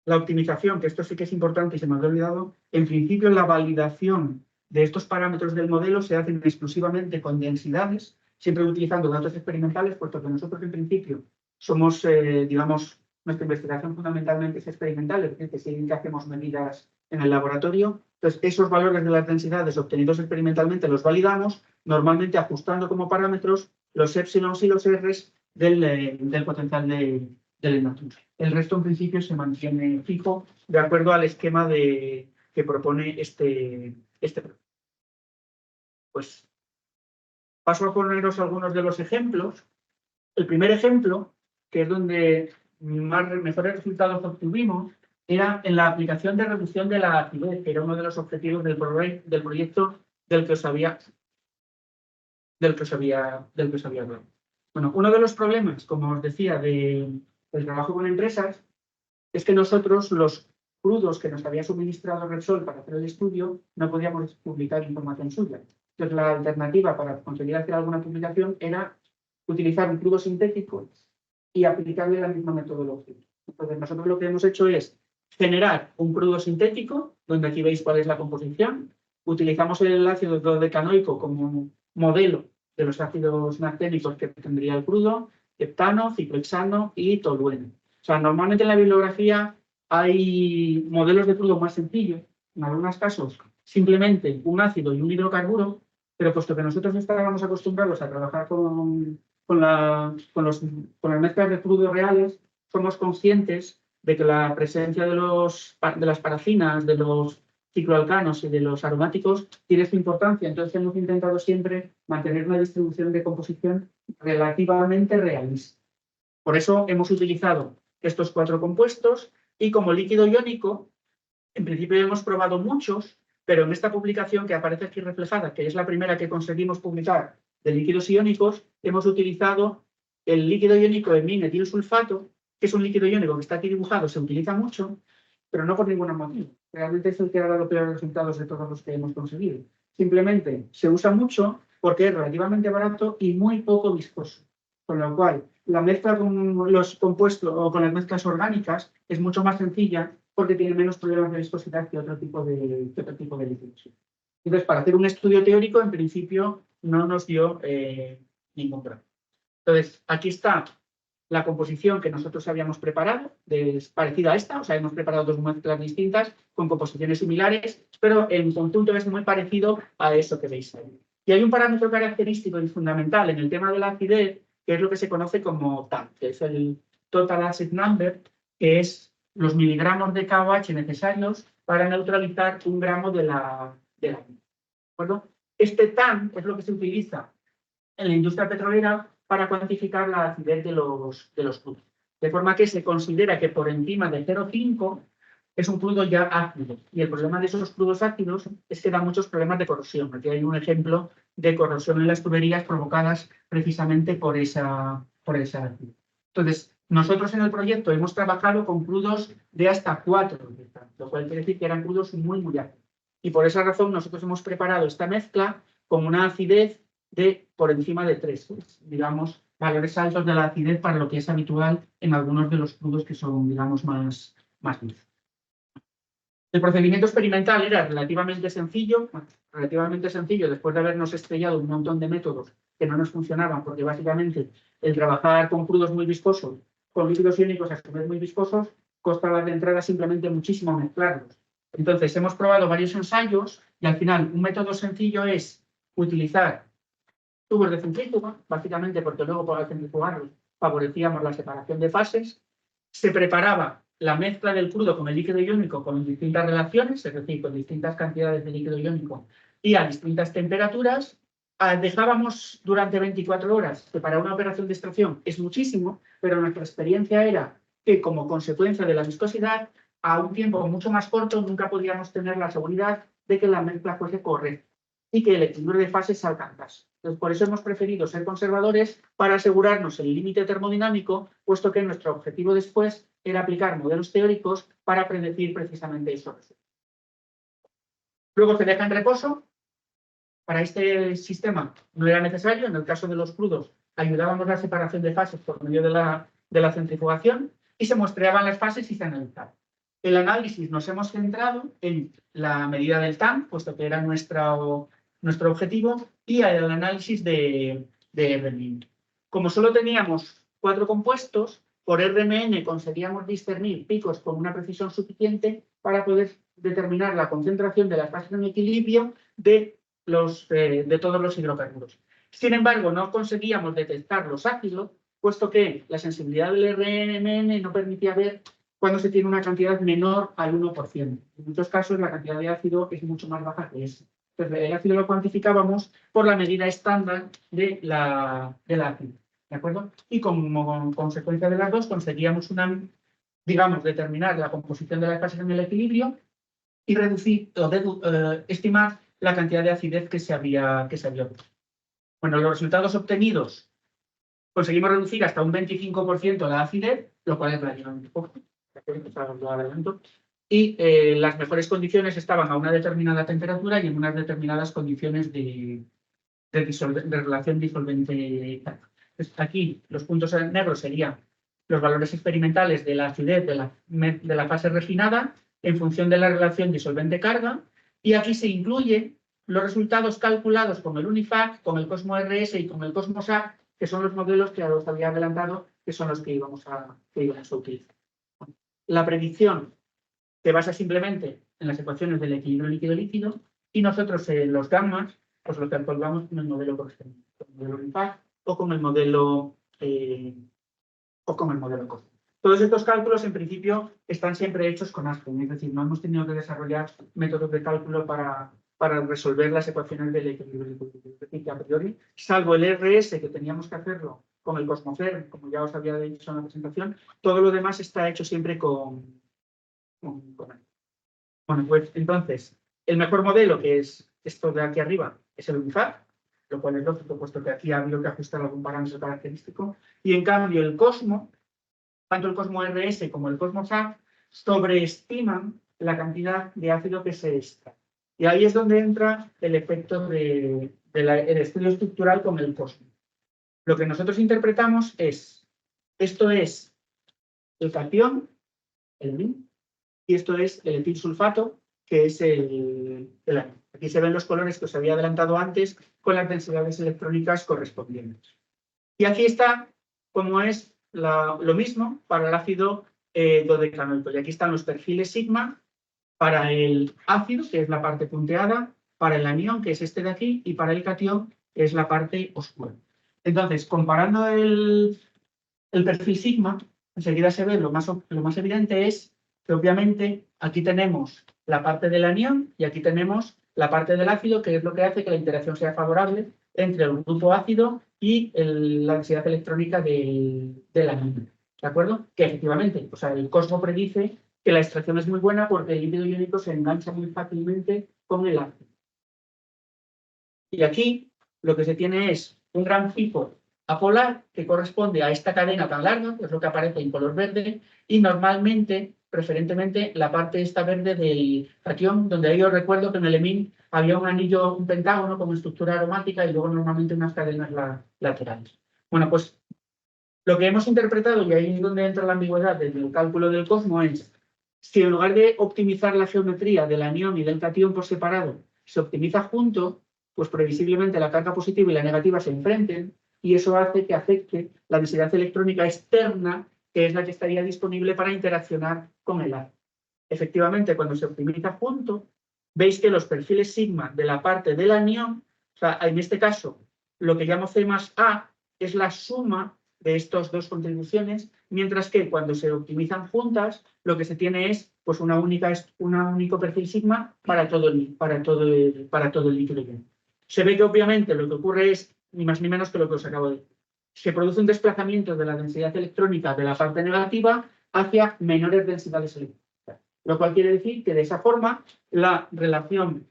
la optimización, que esto sí que es importante y se me había olvidado, en principio la validación de estos parámetros del modelo se hacen exclusivamente con densidades, siempre utilizando datos experimentales, puesto que nosotros en principio somos, digamos, nuestra investigación fundamentalmente es experimental, es decir, que sí que hacemos medidas en el laboratorio. Entonces, esos valores de las densidades obtenidos experimentalmente los validamos, normalmente ajustando como parámetros los épsilons y los r's del potencial del endoturno. El resto, en principio, se mantiene fijo de acuerdo al esquema que propone este programa. Pues paso a poneros algunos de los ejemplos. El primer ejemplo, que es donde mejores resultados obtuvimos, era en la aplicación de reducción de la acidez, que era uno de los objetivos del proyecto del que os había hablado. Bueno, uno de los problemas, como os decía, del trabajo con empresas, es que nosotros los crudos que nos había suministrado Repsol para hacer el estudio no podíamos publicar información suya. Entonces, la alternativa para conseguir hacer alguna publicación era utilizar un crudo sintético y aplicarle la misma metodología. Entonces, nosotros lo que hemos hecho es generar un crudo sintético, donde aquí veis cuál es la composición. Utilizamos el ácido dodecanoico como modelo de los ácidos nafténicos que tendría el crudo, heptano, ciclohexano y tolueno. O sea, normalmente en la bibliografía hay modelos de crudo más sencillos, en algunos casos simplemente un ácido y un hidrocarburo, pero puesto que nosotros estábamos acostumbrados a trabajar con las mezclas de crudo reales, somos conscientes de que la presencia de las parafinas, de los cicloalcanos y de los aromáticos tiene su importancia. Entonces hemos intentado siempre mantener una distribución de composición relativamente realista. Por eso hemos utilizado estos 4 compuestos y como líquido iónico, en principio hemos probado muchos, pero en esta publicación que aparece aquí reflejada, que es la primera que conseguimos publicar de líquidos iónicos, hemos utilizado el líquido iónico de mimetilsulfato, que es un líquido iónico que está aquí dibujado, se utiliza mucho, pero no por ningún motivo. Realmente es el que ha dado peores resultados de todos los que hemos conseguido. Simplemente se usa mucho porque es relativamente barato y muy poco viscoso. Con lo cual, la mezcla con los compuestos o con las mezclas orgánicas es mucho más sencilla porque tiene menos problemas de viscosidad que otro tipo de líquidos. Entonces, para hacer un estudio teórico, en principio, no nos dio ningún problema. Entonces, aquí está la composición que nosotros habíamos preparado, parecida a esta, o sea, hemos preparado 2 mezclas distintas con composiciones similares, pero en conjunto es muy parecido a eso que veis ahí. Y hay un parámetro característico y fundamental en el tema de la acidez, que es lo que se conoce como TAN, que es el Total Acid Number, que es los miligramos de KOH necesarios para neutralizar 1 gramo de la ¿de acuerdo? Este TAN es lo que se utiliza en la industria petrolera para cuantificar la acidez de los crudos. De forma que se considera que por encima de 0,5 es un crudo ya ácido. Y el problema de esos crudos ácidos es que da muchos problemas de corrosión. Aquí hay un ejemplo de corrosión en las tuberías provocadas precisamente por esa acidez. Entonces, nosotros en el proyecto hemos trabajado con crudos de hasta 4, lo cual quiere decir que eran crudos muy, muy ácidos. Y por esa razón nosotros hemos preparado esta mezcla con una acidez de por encima de 3, digamos, valores altos de la acidez para lo que es habitual en algunos de los crudos que son, digamos, más dulces. El procedimiento experimental era relativamente sencillo después de habernos estrellado un montón de métodos que no nos funcionaban, porque básicamente el trabajar con crudos muy viscosos con líquidos iónicos a su vez muy viscosos, costa la de entrada simplemente muchísimo mezclarlos. Entonces, hemos probado varios ensayos y al final un método sencillo es utilizar tubos de centrífuga, básicamente porque luego para centrifugarlos favorecíamos la separación de fases. Se preparaba la mezcla del crudo con el líquido iónico con distintas relaciones, es decir, con distintas cantidades de líquido iónico y a distintas temperaturas. Dejábamos durante 24 horas, que para una operación de extracción es muchísimo, pero nuestra experiencia era que como consecuencia de la viscosidad, a un tiempo mucho más corto nunca podíamos tener la seguridad de que la mezcla fuese correcta y que el equilibrio de fases se alcanzase. Entonces, por eso hemos preferido ser conservadores para asegurarnos el límite termodinámico, puesto que nuestro objetivo después era aplicar modelos teóricos para predecir precisamente esos resultados. Luego se deja en reposo. Para este sistema no era necesario. En el caso de los crudos, ayudábamos a la separación de fases por medio de la centrifugación y se muestreaban las fases y se analizaban. El análisis nos hemos centrado en la medida del TAM, puesto que era nuestro objetivo, y el análisis de RMN. Como solo teníamos 4 compuestos, por RMN conseguíamos discernir picos con una precisión suficiente para poder determinar la concentración de las fases en equilibrio de todos los hidrocarburos. Sin embargo, no conseguíamos detectar los ácidos, puesto que la sensibilidad del RMN no permitía ver cuando se tiene una cantidad menor al 1%. En muchos casos la cantidad de ácido es mucho más baja que eso. Entonces, el ácido lo cuantificábamos por la medida estándar del ácido. ¿De acuerdo? Y como consecuencia de las dos conseguíamos determinar la composición de las fases en el equilibrio y reducir o estimar la cantidad de acidez que se había obtenido. Bueno, los resultados obtenidos conseguimos reducir hasta un 25% la acidez, lo cual es relativamente poco. Y las mejores condiciones estaban a una determinada temperatura y en unas determinadas condiciones de relación disolvente. Aquí los puntos negros serían los valores experimentales de la acidez de la fase refinada en función de la relación disolvente-carga, y aquí se incluyen los resultados calculados con el UNIFAC, con el Cosmo RS y con el Cosmo SAC, que son los modelos que os había adelantado, que son los que íbamos a utilizar. La predicción se basa simplemente en las ecuaciones del equilibrio líquido-líquido y nosotros los gammas pues lo calculamos con el modelo correspondiente, con el modelo UNIFAC o con el modelo Cosmo. Todos estos cálculos, en principio, están siempre hechos con Aspen, es decir, no hemos tenido que desarrollar métodos de cálculo para resolver las ecuaciones del equilibrio líquido-líquido. Es decir, que a priori, salvo el RS, que teníamos que hacerlo con el Cosmofer, como ya os había dicho en la presentación, todo lo demás está hecho siempre con él. Bueno, pues entonces, el mejor modelo, que es esto de aquí arriba, es el UNIFAC, lo cual es lógico, puesto que aquí ha habido que ajustar algún parámetro característico, y en cambio el Cosmo, tanto el Cosmo RS como el Cosmo SAC, sobreestiman la cantidad de ácido que se extrae. Y ahí es donde entra el efecto del estudio estructural con el Cosmo. Lo que nosotros interpretamos es, esto es el catión, el MIN, y esto es el etilsulfato, que es el anión. Aquí se ven los colores que os había adelantado antes con las densidades electrónicas correspondientes. Y aquí está cómo es lo mismo para el ácido dodecanoico. Y aquí están los perfiles sigma para el ácido, que es la parte punteada, para el anión, que es este de aquí, y para el catión, que es la parte oscura. Entonces, comparando el perfil sigma, enseguida se ve lo más evidente es que obviamente aquí tenemos la parte del anión y aquí tenemos la parte del ácido, que es lo que hace que la interacción sea favorable entre el grupo ácido y la densidad electrónica del anión. ¿De acuerdo? Que efectivamente, o sea, el Cosmo predice que la extracción es muy buena porque el líquido iónico se engancha muy fácilmente con el ácido. Y aquí lo que se tiene es un gran pico apolar que corresponde a esta cadena tan larga, que es lo que aparece en color verde, y normalmente, preferentemente, la parte esta verde del catión, donde ahí os recuerdo que en el EMIN había un anillo, un pentágono como estructura aromática y luego normalmente unas cadenas laterales. Bueno, pues lo que hemos interpretado, y ahí es donde entra la ambigüedad del cálculo del Cosmo, es si en lugar de optimizar la geometría del anión y del catión por separado, se optimiza junto, pues previsiblemente la carga positiva y la negativa se enfrenten, y eso hace que afecte la densidad electrónica externa que es la que estaría disponible para interaccionar con el ácido. Efectivamente, cuando se optimiza junto, veis que los perfiles sigma de la parte del anión, o sea, en este caso, lo que llamo C más A es la suma de estas dos contribuciones, mientras que cuando se optimizan juntas, lo que se tiene es pues, un único perfil sigma para todo el líquido. Se ve que obviamente lo que ocurre es ni más ni menos que lo que os acabo de decir. Se produce un desplazamiento de la densidad electrónica de la parte negativa hacia menores densidades electrónicas. Lo cual quiere decir que de esa forma la relación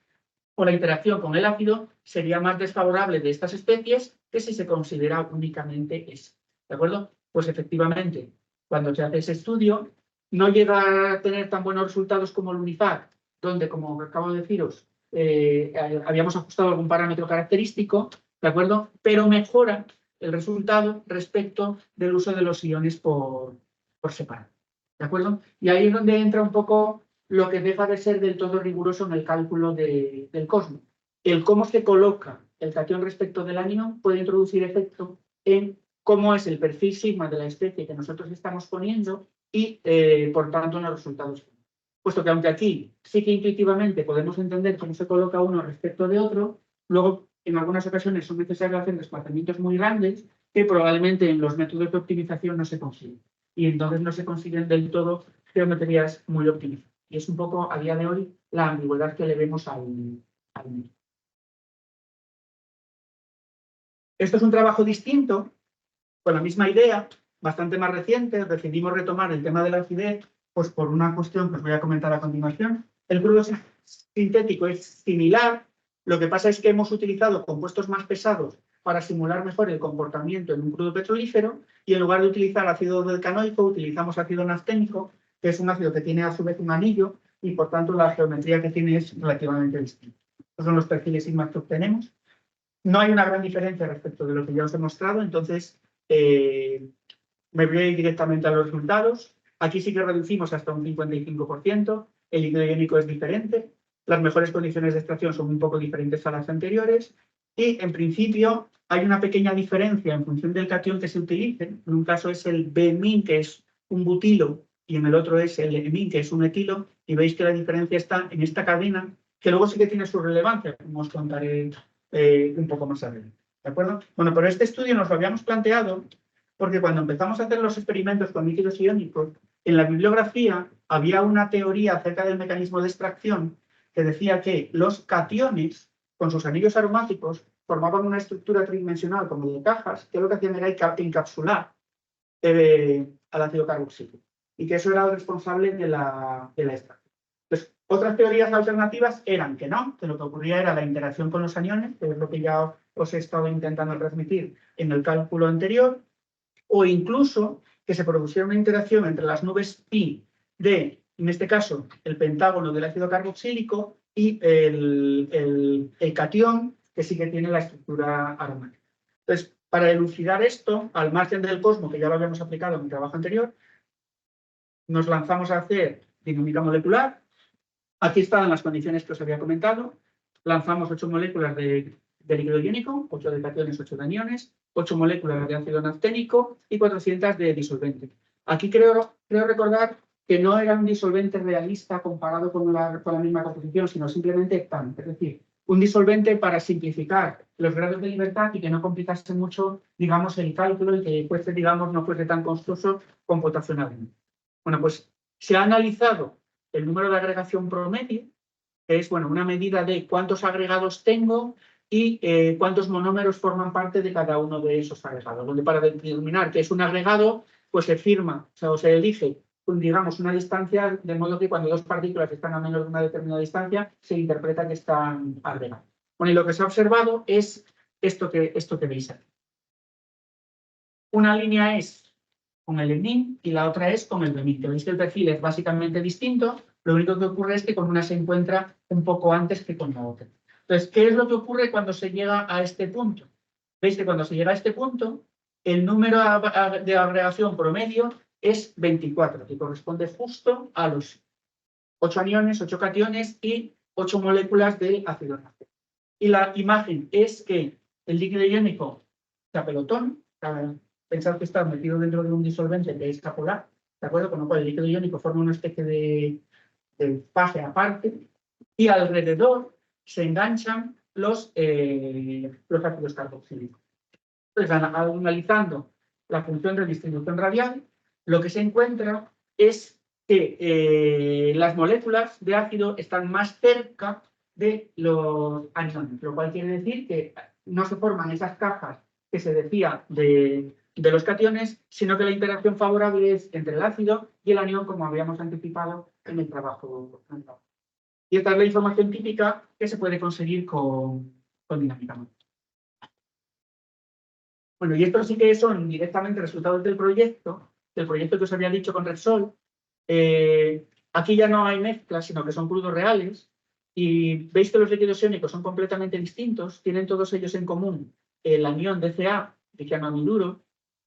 o la interacción con el ácido sería más desfavorable de estas especies que si se considera únicamente esa. ¿De acuerdo? Pues efectivamente, cuando se hace ese estudio, no llega a tener tan buenos resultados como el UNIFAC, donde, como acabo de deciros, habíamos ajustado algún parámetro característico, ¿de acuerdo? Pero mejora el resultado respecto del uso de los iones por separado. ¿De acuerdo? Y ahí es donde entra un poco lo que deja de ser del todo riguroso en el cálculo del cosmos. El cómo se coloca el cation respecto del anión puede introducir efecto en cómo es el perfil sigma de la especie que nosotros estamos poniendo y, por tanto, en los resultados. Puesto que aunque aquí sí que intuitivamente podemos entender cómo se coloca uno respecto de otro, luego en algunas ocasiones son necesarios hacer desplazamientos muy grandes que probablemente en los métodos de optimización no se consiguen. Y entonces no se consiguen del todo geometrías muy optimizadas. Y es un poco, a día de hoy, la ambigüedad que le vemos al método. Esto es un trabajo distinto, con la misma idea, bastante más reciente. Decidimos retomar el tema de la acidez, pues por una cuestión que os voy a comentar a continuación. El crudo sintético es similar, lo que pasa es que hemos utilizado compuestos más pesados para simular mejor el comportamiento en un crudo petrolífero y en lugar de utilizar ácido decanoico utilizamos ácido nafténico, que es un ácido que tiene a su vez un anillo y por tanto la geometría que tiene es relativamente distinta. Estos son los perfiles sigma que obtenemos. No hay una gran diferencia respecto de lo que ya os he mostrado, entonces me voy a ir directamente a los resultados. Aquí sí que reducimos hasta un 55%, el líquido iónico es diferente, las mejores condiciones de extracción son un poco diferentes a las anteriores y, en principio, hay una pequeña diferencia en función del catión que se utilice. En un caso es el B-min, que es un butilo, y en el otro es el E-min, que es un etilo, y veis que la diferencia está en esta cadena, que luego sí que tiene su relevancia, como os contaré un poco más adelante. ¿De acuerdo? Bueno, pero este estudio nos lo habíamos planteado porque cuando empezamos a hacer los experimentos con líquidos iónicos, en la bibliografía había una teoría acerca del mecanismo de extracción que decía que los cationes, con sus anillos aromáticos, formaban una estructura tridimensional como de cajas, que lo que hacían era encapsular al ácido carboxílico, y que eso era el responsable de la extracción. Pues, otras teorías alternativas eran que no, que lo que ocurría era la interacción con los aniones, que es lo que ya os he estado intentando transmitir en el cálculo anterior, o incluso que se produciera una interacción entre las nubes pi de, en este caso, el pentágono del ácido carboxílico y el catión, que sí que tiene la estructura aromática. Entonces, para elucidar esto, al margen del cosmos, que ya lo habíamos aplicado en mi trabajo anterior, nos lanzamos a hacer dinámica molecular. Aquí estaban las condiciones que os había comentado. Lanzamos 8 moléculas de líquido iónico, 8 de cationes, 8 de aniones, 8 moléculas de ácido nafténico y 400 de disolvente. Aquí creo recordar que no era un disolvente realista comparado con la misma composición, sino simplemente hectano. Es decir, un disolvente para simplificar los grados de libertad y que no complicase mucho, digamos, el cálculo y que fuese, digamos, no fuese tan costoso computacionalmente. Bueno, pues se ha analizado el número de agregación promedio, que es, bueno, una medida de cuántos agregados tengo y cuántos monómeros forman parte de cada uno de esos agregados. Donde para determinar qué es un agregado, pues se firma, o se elige, digamos, una distancia, de modo que cuando dos partículas están a menos de una determinada distancia, se interpreta que están agregadas. Bueno, y lo que se ha observado es esto que veis aquí. Una línea es con el ENIN y la otra es con el BEMIN. Que veis que el perfil es básicamente distinto, lo único que ocurre es que con una se encuentra un poco antes que con la otra. Entonces, ¿qué es lo que ocurre cuando se llega a este punto? Veis que cuando se llega a este punto, el número de agregación promedio es 24, que corresponde justo a los 8 aniones, 8 cationes y 8 moléculas de ácido nafténico. Y la imagen es que el líquido iónico se apelotona, pensad que está metido dentro de un disolvente que es apolar, ¿de acuerdo? Con lo cual el líquido iónico forma una especie de fase aparte y alrededor se enganchan los ácidos carboxílicos. Entonces, analizando la función de distribución radial, lo que se encuentra es que las moléculas de ácido están más cerca de los aniones, lo cual quiere decir que no se forman esas cajas que se decía de los cationes, sino que la interacción favorable es entre el ácido y el anión, como habíamos anticipado en el trabajo. Y esta es la información típica que se puede conseguir con dinámica. Bueno, y estos sí que son directamente resultados del proyecto que os había dicho con Repsol. Aquí ya no hay mezclas, sino que son crudos reales. Y veis que los líquidos iónicos son completamente distintos, tienen todos ellos en común el anión DCA, dicianoamiduro,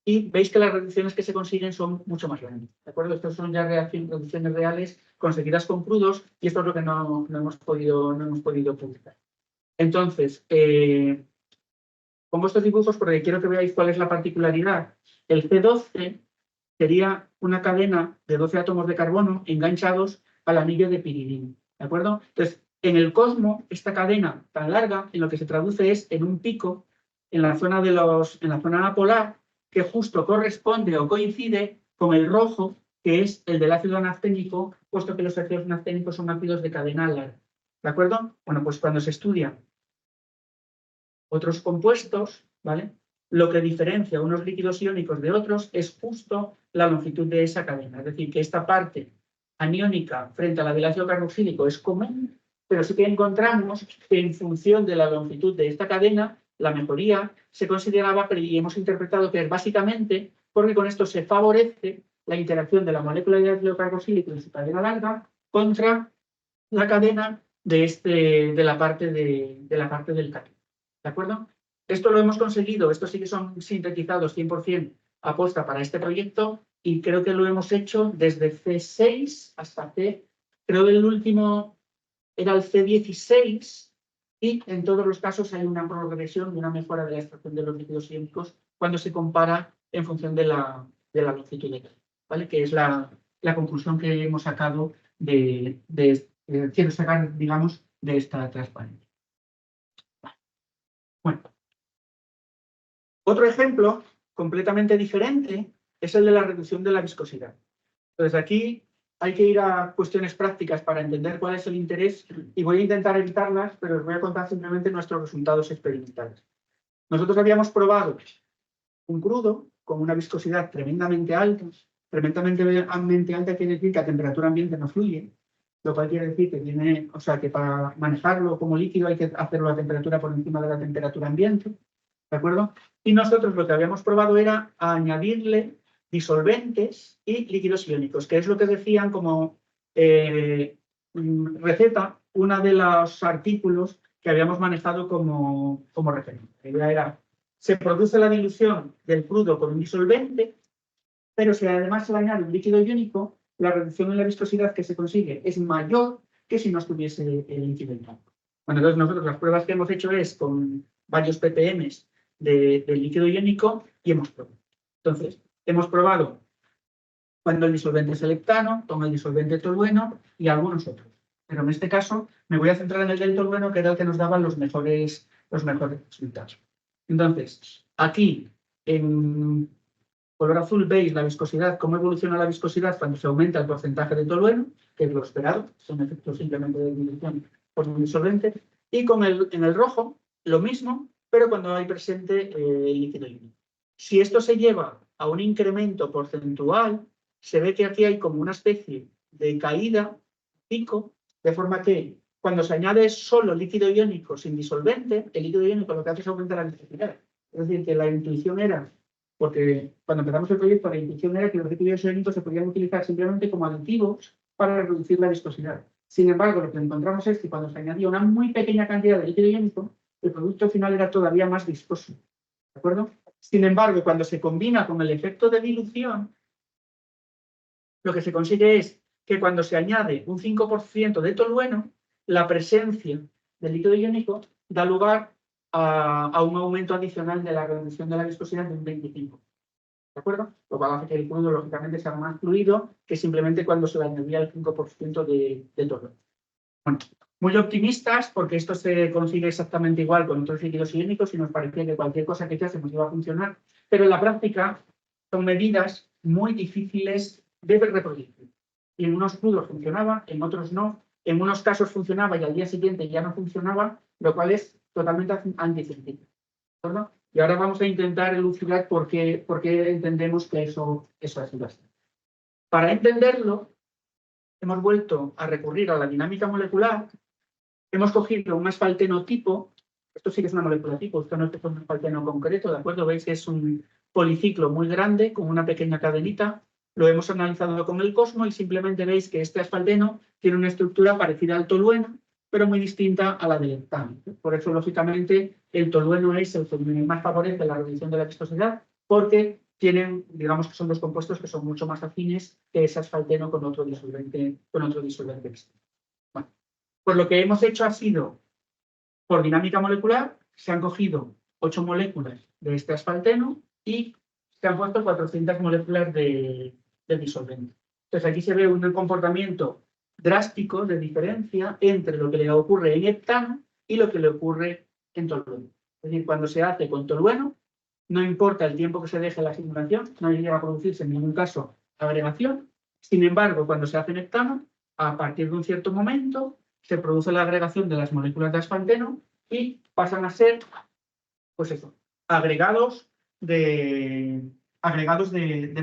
y veis que las reducciones que se consiguen son mucho más grandes. ¿De acuerdo? Estos son ya reducciones reales conseguidas con crudos, y esto es lo que no hemos podido publicar. Entonces, pongo estos dibujos porque quiero que veáis cuál es la particularidad. El C12 sería una cadena de 12 átomos de carbono enganchados al anillo de piridina. ¿De acuerdo? Entonces, en el cosmos, esta cadena tan larga, en lo que se traduce es en un pico en la zona apolar, que justo corresponde o coincide con el rojo, que es el del ácido nafténico, puesto que los ácidos nafténicos son ácidos de cadena larga. ¿De acuerdo? Bueno, pues cuando se estudia otros compuestos, ¿vale? Lo que diferencia unos líquidos iónicos de otros es justo la longitud de esa cadena. Es decir, que esta parte aniónica frente a la del ácido carboxílico es común, pero sí que encontramos que en función de la longitud de esta cadena, la mejoría se consideraba, y hemos interpretado que es básicamente porque con esto se favorece la interacción de la molécula de ácido carboxílico en su cadena larga contra la cadena de la parte del catión. ¿De acuerdo? Esto lo hemos conseguido, estos sí que son sintetizados 100% aposta para este proyecto, y creo que lo hemos hecho desde C6 hasta C, creo que el último era el C16, y en todos los casos hay una progresión y una mejora de la extracción de los líquidos iónicos cuando se compara en función de la longitud de cadena, ¿vale? Que es la conclusión que hemos sacado quiero sacar, digamos, de esta transparencia. Bueno, otro ejemplo completamente diferente es el de la reducción de la viscosidad. Entonces, aquí hay que ir a cuestiones prácticas para entender cuál es el interés, y voy a intentar evitarlas, pero os voy a contar simplemente nuestros resultados experimentales. Nosotros habíamos probado un crudo con una viscosidad tremendamente alta. Tremendamente alta quiere decir que a temperatura ambiente no fluye, lo cual quiere decir que para manejarlo como líquido hay que hacerlo a temperatura por encima de la temperatura ambiente, ¿de acuerdo? Y nosotros lo que habíamos probado era añadirle disolventes y líquidos iónicos, que es lo que decían como receta uno de los artículos que habíamos manejado como referencia. La idea era: se produce la dilución del crudo con un disolvente, pero si además se le añade un líquido iónico, la reducción en la viscosidad que se consigue es mayor que si no estuviese el líquido iónico. Bueno, entonces nosotros las pruebas que hemos hecho es con varios ppm del líquido iónico y hemos probado. Entonces, hemos probado cuando el disolvente es el heptano, con el disolvente tolueno y algunos otros. Pero en este caso me voy a centrar en el del tolueno, que era el que nos daba los mejores resultados. Entonces, aquí en color azul veis la viscosidad, cómo evoluciona la viscosidad cuando se aumenta el porcentaje de tolueno, que es lo esperado, son efectos simplemente de dilución por un disolvente, y en el rojo lo mismo, pero cuando hay presente el líquido iónico. Si esto se lleva a un incremento porcentual, se ve que aquí hay como una especie de caída, pico, de forma que cuando se añade solo líquido iónico sin disolvente, el líquido iónico lo que hace es aumentar la viscosidad. Es decir, que la intuición era, porque cuando empezamos el proyecto la intuición era que los líquidos iónicos se podían utilizar simplemente como aditivos para reducir la viscosidad. Sin embargo, lo que encontramos es que cuando se añadía una muy pequeña cantidad de líquido iónico, el producto final era todavía más viscoso. ¿De acuerdo? Sin embargo, cuando se combina con el efecto de dilución, lo que se consigue es que cuando se añade un 5% de tolueno, la presencia del líquido iónico da lugar a un aumento adicional de la reducción de la viscosidad de un 25%. ¿De acuerdo? Lo cual hace que el crudo, lógicamente, sea más fluido que simplemente cuando se le añadía el 5% de tolueno. Bueno, muy optimistas, porque esto se consigue exactamente igual con otros líquidos iónicos y nos parecía que cualquier cosa que hiciésemos iba a funcionar, pero en la práctica son medidas muy difíciles de reproducir. Y en unos crudos funcionaba, en otros no, en unos casos funcionaba y al día siguiente ya no funcionaba, lo cual es totalmente anticientífico. ¿De acuerdo? Y ahora vamos a intentar elucidar por qué entendemos que eso es así. Para entenderlo, hemos vuelto a recurrir a la dinámica molecular. Hemos cogido un asfalteno tipo. Esto sí que es una molécula tipo, esto no es un asfalteno concreto, ¿de acuerdo? Veis que es un policiclo muy grande con una pequeña cadenita. Lo hemos analizado con el Cosmo y simplemente veis que este asfalteno tiene una estructura parecida al tolueno, pero muy distinta a la del heptano. Por eso, lógicamente, el tolueno es el que más favorece la reducción de la viscosidad, porque tienen, digamos que son dos compuestos que son mucho más afines que ese asfalteno con otro disolvente externo. Bueno, pues lo que hemos hecho ha sido, por dinámica molecular, se han cogido 8 moléculas de este asfalteno y se han puesto 400 moléculas de disolvente. Entonces aquí se ve un comportamiento drástico de diferencia entre lo que le ocurre en heptano y lo que le ocurre en tolueno. Es decir, cuando se hace con tolueno, no importa el tiempo que se deje la simulación, no llega a producirse en ningún caso agregación. Sin embargo, cuando se hace en heptano, a partir de un cierto momento, se produce la agregación de las moléculas de asfalteno y pasan a ser, pues eso, agregados de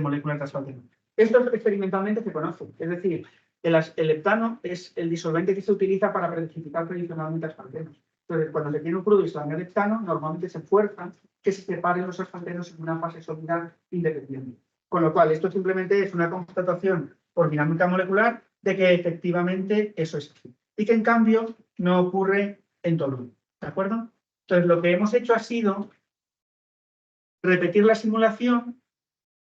moléculas de asfalteno. Esto experimentalmente se conoce, es decir, el heptano es el disolvente que se utiliza para precipitar tradicionalmente asfaltenos. Entonces, cuando se tiene un crudo y se añade heptano, normalmente se fuerza que se separen los asfaltenos en una fase sólida independiente. Con lo cual, esto simplemente es una constatación por dinámica molecular de que efectivamente eso es así. Y que en cambio no ocurre en tolueno. ¿De acuerdo? Entonces, lo que hemos hecho ha sido repetir la simulación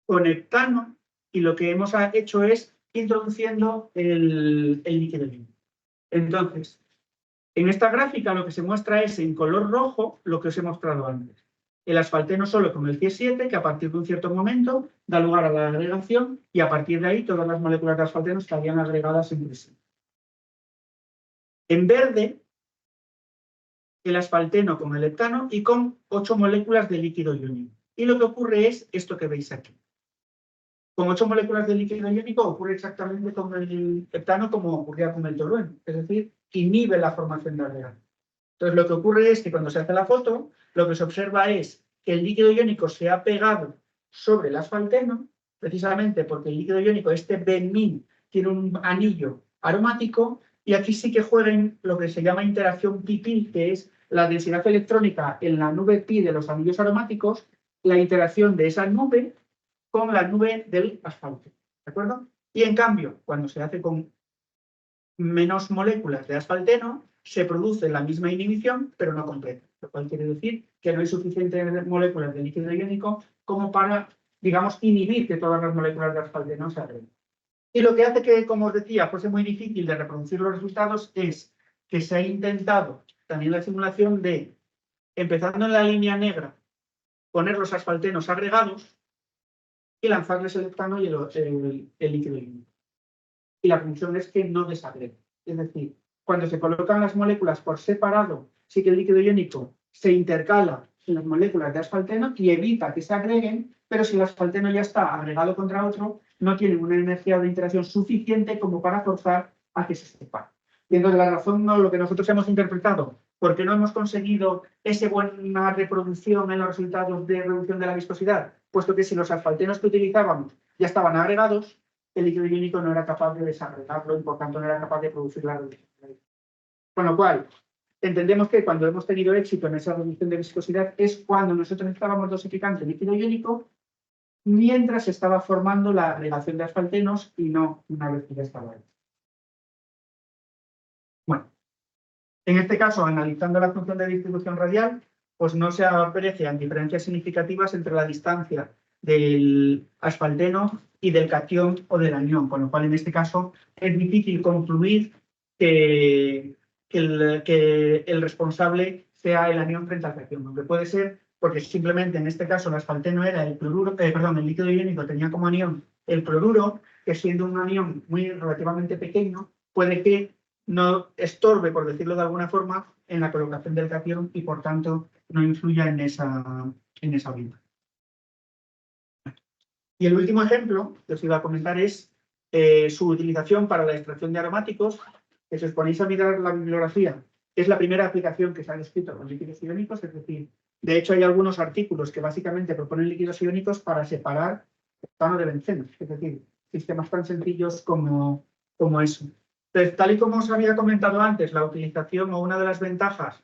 con heptano y lo que hemos hecho es introduciendo el líquido líquido. Entonces, en esta gráfica lo que se muestra es en color rojo lo que os he mostrado antes. El asfalteno solo con el C7, que a partir de un cierto momento da lugar a la agregación y a partir de ahí todas las moléculas de asfalteno estarían agregadas entre sí. En verde, el asfalteno con el heptano y con 8 moléculas de líquido iónico. Y lo que ocurre es esto que veis aquí. Con 8 moléculas de líquido iónico ocurre exactamente con el heptano como ocurría con el tolueno, es decir, inhibe la formación de agregado. Entonces, lo que ocurre es que cuando se hace la foto, lo que se observa es que el líquido iónico se ha pegado sobre el asfalteno, precisamente porque el líquido iónico, este benmin, tiene un anillo aromático, y aquí sí que juegan lo que se llama interacción pi-pi, que es la densidad electrónica en la nube pi de los anillos aromáticos, la interacción de esa nube con la nube del asfalto. ¿De acuerdo? Y en cambio, cuando se hace con menos moléculas de asfalteno, se produce la misma inhibición, pero no completa. Lo cual quiere decir que no hay suficientes moléculas de líquido iónico como para, digamos, inhibir que todas las moléculas de asfalteno se agreguen. Y lo que hace que, como os decía, fuese muy difícil de reproducir los resultados es que se ha intentado también la simulación de, empezando en la línea negra, poner los asfaltenos agregados y lanzarles el heptano y el líquido iónico. Y la conclusión es que no desagrega. Es decir, cuando se colocan las moléculas por separado, sí que el líquido iónico se intercala en las moléculas de asfalteno y evita que se agreguen, pero si el asfalteno ya está agregado contra otro, no tienen una energía de interacción suficiente como para forzar a que se separen. Y entonces la razón, no, lo que nosotros hemos interpretado, porque no hemos conseguido esa buena reproducción en los resultados de reducción de la viscosidad, puesto que si los asfaltenos que utilizábamos ya estaban agregados, el líquido iónico no era capaz de desagregarlo y por tanto no era capaz de producir la reducción. Con lo cual, entendemos que cuando hemos tenido éxito en esa reducción de viscosidad es cuando nosotros estábamos dosificando el líquido iónico mientras se estaba formando la agregación de asfaltenos y no una vez que ya estaba hecho. Bueno, en este caso, analizando la función de distribución radial, pues no se aprecian diferencias significativas entre la distancia del asfalteno y del catión o del anión, con lo cual en este caso es difícil concluir que el responsable sea el anión frente al catión, aunque puede ser porque simplemente en este caso el asfalteno era el cloruro, perdón, el líquido iónico tenía como anión el cloruro, que siendo un anión muy relativamente pequeño, puede que no estorbe, por decirlo de alguna forma, en la colocación del catión y por tanto no influya en esa orientación. Y el último ejemplo que os iba a comentar es su utilización para la extracción de aromáticos, que si os ponéis a mirar la bibliografía, es la primera aplicación que se ha descrito con líquidos iónicos, es decir, de hecho hay algunos artículos que básicamente proponen líquidos iónicos para separar octano de benceno, es decir, sistemas tan sencillos como eso. Entonces, tal y como os había comentado antes, la utilización o una de las ventajas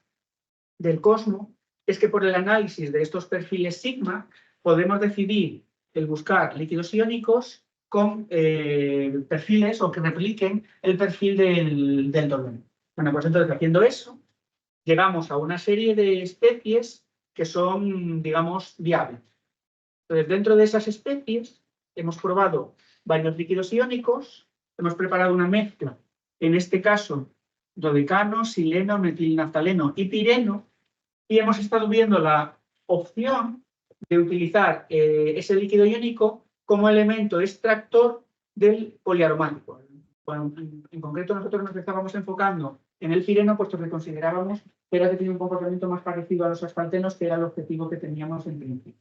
del Cosmo es que por el análisis de estos perfiles sigma podemos decidir el buscar líquidos iónicos con perfiles o que repliquen el perfil del tolueno. Bueno, pues entonces haciendo eso, llegamos a una serie de especies que son, digamos, viables. Entonces, dentro de esas especies hemos probado varios líquidos iónicos, hemos preparado una mezcla, en este caso, dodecano, sileno, metilnaftaleno y pireno, y hemos estado viendo la opción de utilizar ese líquido iónico como elemento extractor del poliaromático. Bueno, en concreto, nosotros nos estábamos enfocando en el pireno, puesto que considerábamos que era que tenía un comportamiento más parecido a los asfaltenos, que era el objetivo que teníamos en principio.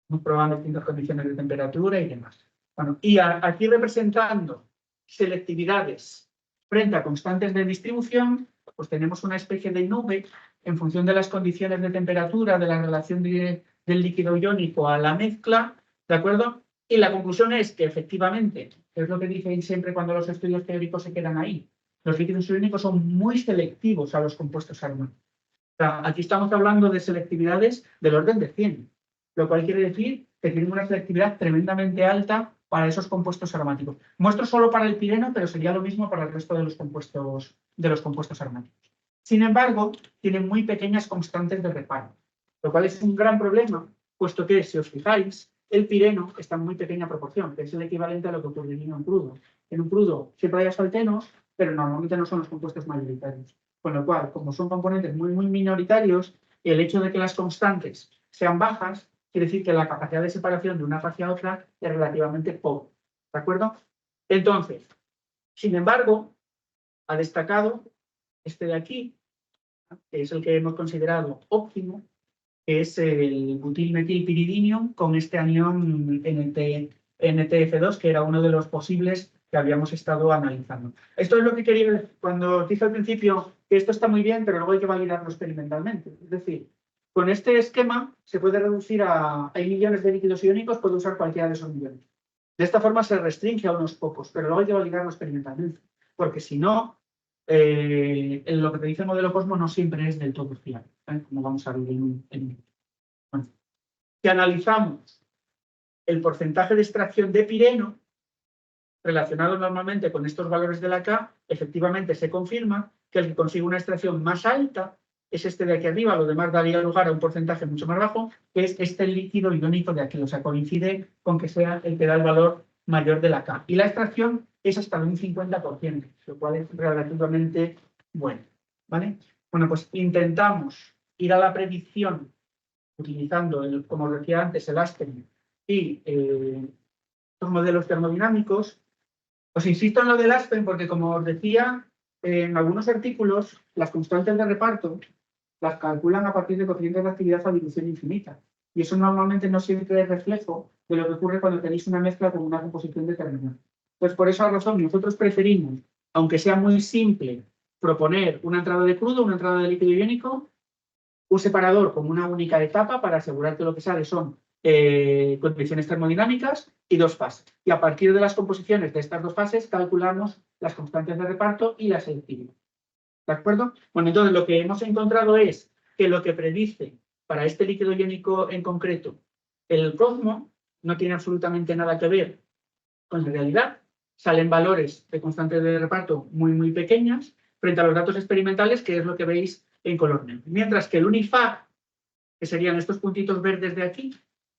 Hemos probado en distintas condiciones de temperatura y demás. Bueno, y aquí representando selectividades frente a constantes de distribución, pues tenemos una especie de nube en función de las condiciones de temperatura, de la relación del líquido iónico a la mezcla, ¿de acuerdo? Y la conclusión es que efectivamente, es lo que dicen siempre cuando los estudios teóricos se quedan ahí, los líquidos iónicos son muy selectivos a los compuestos aromáticos. O sea, aquí estamos hablando de selectividades del orden de 100, lo cual quiere decir que tienen una selectividad tremendamente alta para esos compuestos aromáticos. Muestro solo para el pireno, pero sería lo mismo para el resto de los compuestos aromáticos. Sin embargo, tienen muy pequeñas constantes de reparo, lo cual es un gran problema, puesto que, si os fijáis, el pireno está en muy pequeña proporción, que es el equivalente a lo que ocurriría en un crudo. En un crudo siempre hay asfaltenos, pero normalmente no son los compuestos mayoritarios. Con lo cual, como son componentes muy, muy minoritarios, el hecho de que las constantes sean bajas quiere decir que la capacidad de separación de una hacia otra es relativamente pobre. ¿De acuerdo? Entonces, sin embargo, ha destacado este de aquí, que es el que hemos considerado óptimo, que es el butilmetilpiridinium con este anión NTF2, que era uno de los posibles que habíamos estado analizando. Esto es lo que quería decir cuando dije al principio que esto está muy bien, pero luego hay que validarlo experimentalmente. Es decir, con este esquema se puede reducir hay millones de líquidos iónicos, puede usar cualquiera de esos millones. De esta forma se restringe a unos pocos, pero luego hay que validarlo experimentalmente, porque si no, lo que te dice el modelo Cosmo no siempre es del todo fiable, como vamos a ver bueno. Si analizamos el porcentaje de extracción de pireno, relacionado normalmente con estos valores de la K, efectivamente se confirma que el que consigue una extracción más alta es este de aquí arriba, lo demás daría lugar a un porcentaje mucho más bajo, que es este líquido iónico de aquí, o sea, coincide con que sea el que da el valor mayor de la K. Y la extracción es hasta de un 50%, lo cual es relativamente bueno, ¿vale? Bueno, pues intentamos ir a la predicción utilizando, como os decía antes, el Aspen y los modelos termodinámicos. Os insisto en lo del Aspen porque, como os decía, en algunos artículos las constantes de reparto las calculan a partir de coeficientes de actividad a dilución infinita. Y eso normalmente no siempre es reflejo de lo que ocurre cuando tenéis una mezcla con una composición determinada. Pues por esa razón nosotros preferimos, aunque sea muy simple, proponer una entrada de crudo, una entrada de líquido iónico, un separador como una única etapa para asegurar que lo que sale son condiciones termodinámicas y dos fases. Y a partir de las composiciones de estas dos fases calculamos las constantes de reparto y la selectividad. ¿De acuerdo? Bueno, entonces lo que hemos encontrado es que lo que predice para este líquido iónico en concreto el Cosmo no tiene absolutamente nada que ver con la realidad. Salen valores de constantes de reparto muy, muy pequeñas frente a los datos experimentales, que es lo que veis en color negro. Mientras que el UNIFAC, que serían estos puntitos verdes de aquí,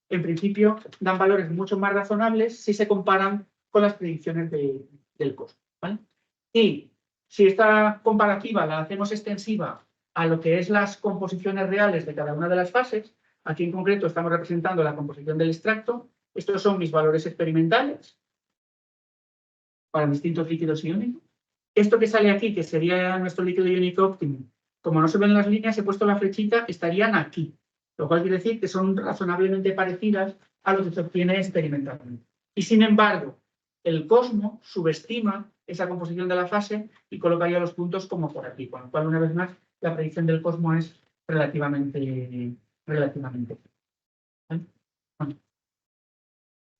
en principio dan valores mucho más razonables si se comparan con las predicciones del Cosmo, ¿vale? Y si esta comparativa la hacemos extensiva a lo que es las composiciones reales de cada una de las fases. Aquí en concreto estamos representando la composición del extracto. Estos son mis valores experimentales para distintos líquidos iónicos. Esto que sale aquí, que sería nuestro líquido iónico óptimo, como no se ven las líneas, he puesto la flechita, estarían aquí, lo cual quiere decir que son razonablemente parecidas a lo que se obtiene experimentalmente. Y sin embargo, el Cosmo subestima esa composición de la fase y colocaría los puntos como por aquí, con lo cual, una vez más, la predicción del Cosmo es relativamente. ¿Vale? Bueno,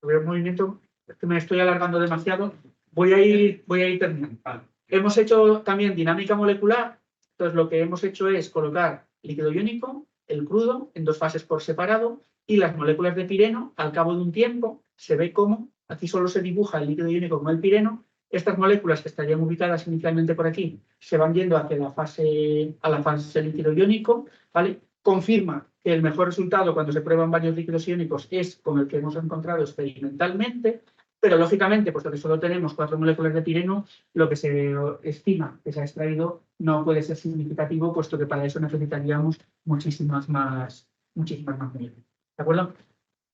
sobre el movimiento, es que me estoy alargando demasiado, voy a ir terminando. Vale. Hemos hecho también dinámica molecular. Entonces, lo que hemos hecho es colocar líquido iónico, el crudo, en dos fases por separado, y las moléculas de pireno, al cabo de un tiempo, se ve cómo, aquí solo se dibuja el líquido iónico como el pireno, estas moléculas que estarían ubicadas inicialmente por aquí, se van yendo hacia la fase líquido iónico, ¿vale? Confirma que el mejor resultado cuando se prueban varios líquidos iónicos es con el que hemos encontrado experimentalmente, pero lógicamente, puesto que solo tenemos 4 moléculas de pireno, lo que se estima que se ha extraído no puede ser significativo, puesto que para eso necesitaríamos muchísimas más moléculas. ¿De acuerdo?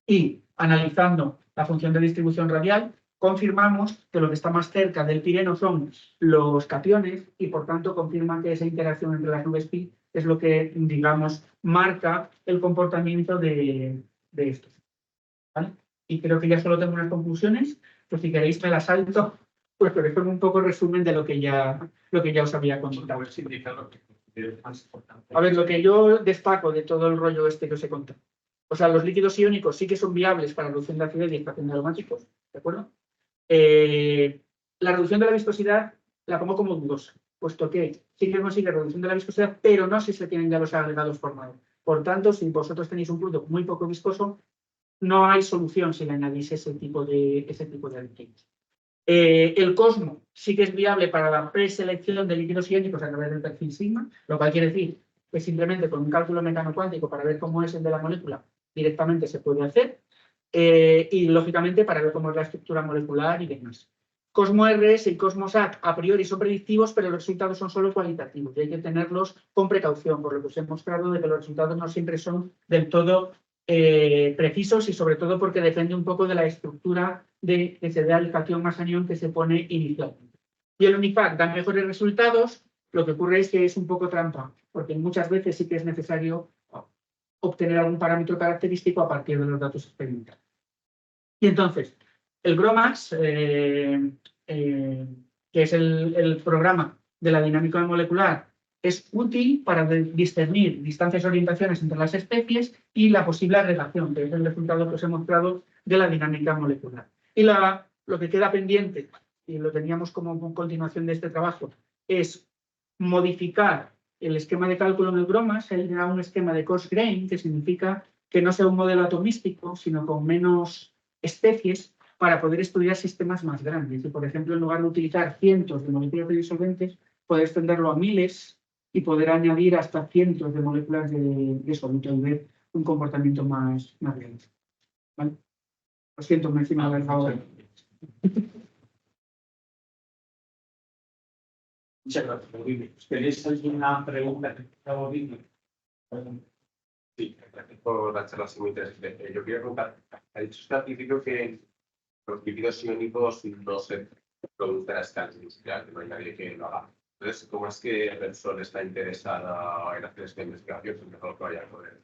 Y analizando la función de distribución radial, confirmamos que lo que está más cerca del pireno son los cationes y, por tanto, confirma que esa interacción entre las nubes pi es lo que, digamos, marca el comportamiento de estos. ¿Vale? Y creo que ya solo tengo unas conclusiones, pues si queréis me las salto, pues pero esto es un poco resumen de lo que ya os había contado. A ver, lo que yo destaco de todo el rollo este que os he contado. O sea, los líquidos iónicos sí que son viables para reducción de acidez y extracción de aromáticos, ¿de acuerdo? La reducción de la viscosidad la pongo como dudosa, puesto que sí que consigue reducción de la viscosidad, pero no si se tienen ya los agregados formados. Por tanto, si vosotros tenéis un producto muy poco viscoso, no hay solución si le añadís ese tipo de aditivos. El Cosmo sí que es viable para la preselección de líquidos iónicos a través del perfil sigma, lo cual quiere decir que simplemente con un cálculo mecanocuántico para ver cómo es el de la molécula directamente se puede hacer, y lógicamente para ver cómo es la estructura molecular y demás. Cosmo RS y Cosmo SAT a priori son predictivos, pero los resultados son solo cualitativos y hay que tenerlos con precaución, por lo que os he mostrado de que los resultados no siempre son del todo precisos y sobre todo porque depende un poco de la estructura de cereal cation más anión que se pone inicialmente. Y el UNIFAC da mejores resultados, lo que ocurre es que es un poco trampa, porque muchas veces sí que es necesario obtener algún parámetro característico a partir de los datos experimentales. Y entonces, el GROMAS, que es el programa de la dinámica molecular, es útil para discernir distancias y orientaciones entre las especies y la posible relación, que es el resultado que os he mostrado de la dinámica molecular. Y lo que queda pendiente, y lo teníamos como continuación de este trabajo, es modificar el esquema de cálculo en el GROMAS, era un esquema de coarse-grained, que significa que no sea un modelo atomístico, sino con menos especies, para poder estudiar sistemas más grandes. Y, por ejemplo, en lugar de utilizar cientos de moléculas de disolventes, poder extenderlo a miles y poder añadir hasta cientos de moléculas de soluto y ver un comportamiento más grande. ¿Vale? Lo siento, me he encima del favor. Muchas gracias. ¿Tenéis alguna pregunta que estaba viendo? Sí, gracias por la charla, muy interesante. Yo quería preguntar, ha dicho usted al principio que los líquidos iónicos no se producen a escala industrial, que no hay nadie que lo haga. Entonces, ¿cómo es que Repsol está interesada en hacer esta investigación? Es mejor que vaya a poder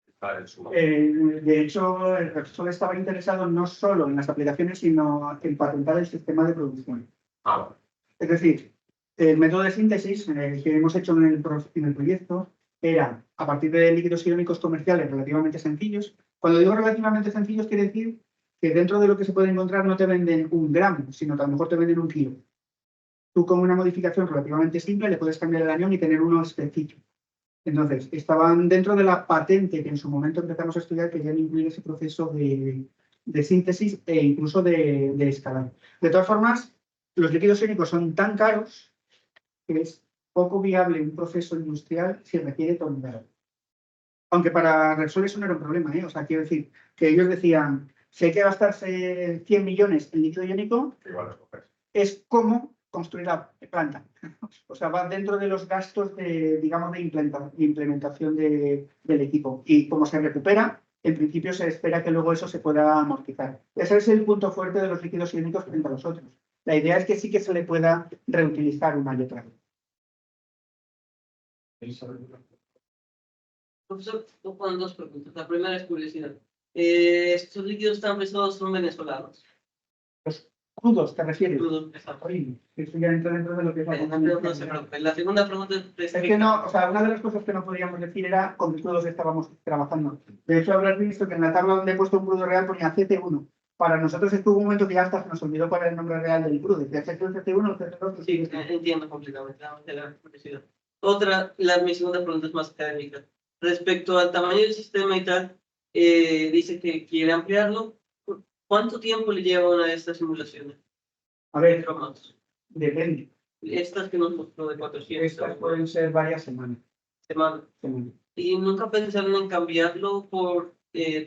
estar en su nombre. De hecho, Repsol estaba interesado no solo en las aplicaciones, sino en patentar el sistema de producción. Vale. Es decir, el método de síntesis que hemos hecho en el proyecto era a partir de líquidos iónicos comerciales relativamente sencillos. Cuando digo relativamente sencillos, quiere decir que dentro de lo que se puede encontrar no te venden 1 gramo, sino que a lo mejor te venden 1 kilo. Tú con una modificación relativamente simple le puedes cambiar el anión y tener uno específico. Entonces, estaban dentro de la patente que en su momento empezamos a estudiar, querían incluir ese proceso de síntesis e incluso de escalar. De todas formas, los líquidos iónicos son tan caros que es poco viable un proceso industrial si requiere tonelada. Aunque para Repsol eso no era un problema, ¿eh? O sea, quiero decir que ellos decían, si hay que gastarse 100 millones en líquido iónico, es como construir la planta. O sea, va dentro de los gastos de, digamos, de implementación del equipo. Y como se recupera, en principio se espera que luego eso se pueda amortizar. Ese es el punto fuerte de los líquidos iónicos frente a los otros. La idea es que sí que se le pueda reutilizar una y otra vez. Profesor, con dos preguntas. La primera es curiosidad. ¿Estos líquidos tan pesados son venezolanos? Los crudos, ¿te refieres? Crudos pesados. Oye, eso ya entra dentro de lo que es la No se preocupe. La segunda pregunta Es que no, o sea, una de las cosas que no podíamos decir era con qué crudos estábamos trabajando. De hecho, habrás visto que en la tabla donde he puesto un crudo real ponía CT1. Para nosotros estuvo un momento que ya hasta se nos olvidó cuál era el nombre real del crudo. Decía CT1 o CT2. Sí, entiendo completamente. La curiosidad. Mi segunda pregunta es más académica. Respecto al tamaño del sistema y tal, dice que quiere ampliarlo. ¿Cuánto tiempo le lleva una de estas simulaciones? A ver, Más. depende. Estas que nos mostró de 400 Estas pueden ser varias semanas. semanas. ¿Y nunca pensaron en cambiarlo por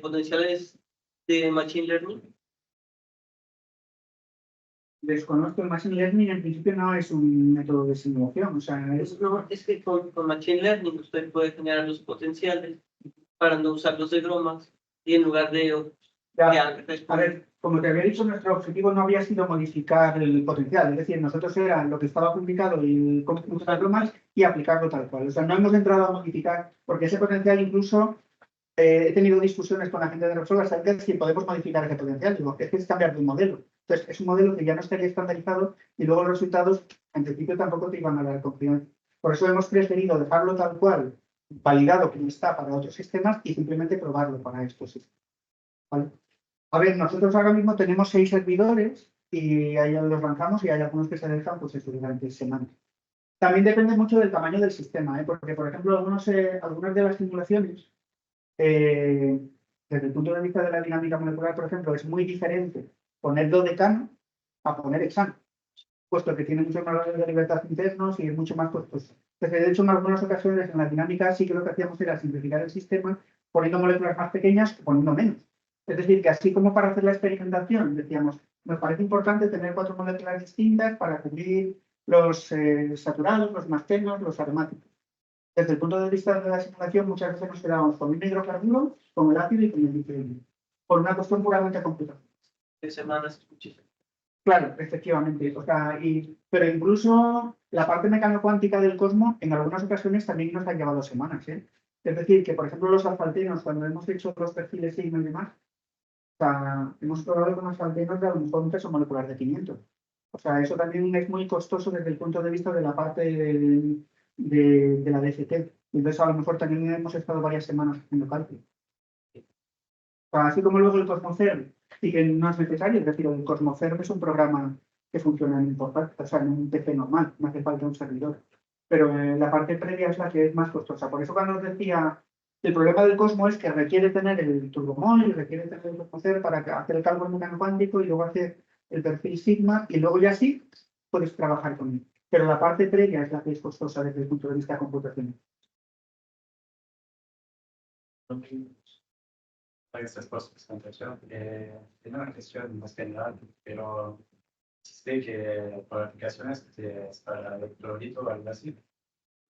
potenciales de Machine Learning? Desconozco el Machine Learning, en principio no es un método de simulación. O sea, Es que con Machine Learning usted puede generar los potenciales para no usarlos de bromas y en lugar de... A ver, como te había dicho, nuestro objetivo no había sido modificar el potencial, es decir, nosotros era lo que estaba publicado y cómo usarlo más y aplicarlo tal cual. O sea, no hemos entrado a modificar, porque ese potencial incluso he tenido discusiones con la gente de Repsol acerca de si podemos modificar ese potencial. Digo, es que es cambiar de un modelo. Entonces, es un modelo que ya no estaría estandarizado y luego los resultados, en principio, tampoco te iban a dar confianza. Por eso hemos preferido dejarlo tal cual, validado como está para otros sistemas y simplemente probarlo para estos sistemas. ¿Vale? A ver, nosotros ahora mismo tenemos 6 servidores y ahí los lanzamos y hay algunos que se dejan pues eso, durante semanas. También depende mucho del tamaño del sistema, porque por ejemplo algunas de las simulaciones, desde el punto de vista de la dinámica molecular, por ejemplo, es muy diferente poner dodecano a poner hexano, puesto que tiene muchos más grados de libertad internos y es mucho más costoso. Entonces, de hecho, en algunas ocasiones en la dinámica sí que lo que hacíamos era simplificar el sistema poniendo moléculas más pequeñas o poniendo menos. Es decir, que así como para hacer la experimentación, decíamos, nos parece importante tener 4 moléculas distintas para cubrir los saturados, los más tenos, los aromáticos. Desde el punto de vista de la simulación, muchas veces nos quedábamos con un hidrocarburo, con el ácido y con el líquido, por una cuestión puramente computacional. ¿Qué semanas escuché? Claro, efectivamente. O sea, pero incluso la parte mecano-cuántica del cosmos, en algunas ocasiones también nos ha llevado semanas. Es decir, que por ejemplo los alfaltenos, cuando hemos hecho los perfiles sigma y demás, o sea, hemos probado con alfaltenos de a lo mejor un peso molecular de 500. O sea, eso también es muy costoso desde el punto de vista de la parte de la DCT. Entonces, a lo mejor también hemos estado varias semanas haciendo cálculo. O sea, así como luego el Cosmocerm, y que no es necesario, es decir, el Cosmocerm es un programa que funciona en importante, o sea, en un PC normal, no hace falta un servidor. Pero la parte previa es la que es más costosa. Por eso cuando os decía, el problema del Cosmo es que requiere tener el turbomol y requiere tener el Cosmocerm para hacer el cálculo mecano cuántico y luego hacer el perfil sigma y luego ya sí puedes trabajar con él. Pero la parte previa es la que es costosa desde el punto de vista computacional. Gracias por su presentación. Tengo una cuestión más general, pero sé que por aplicaciones es para electrolito o algo así.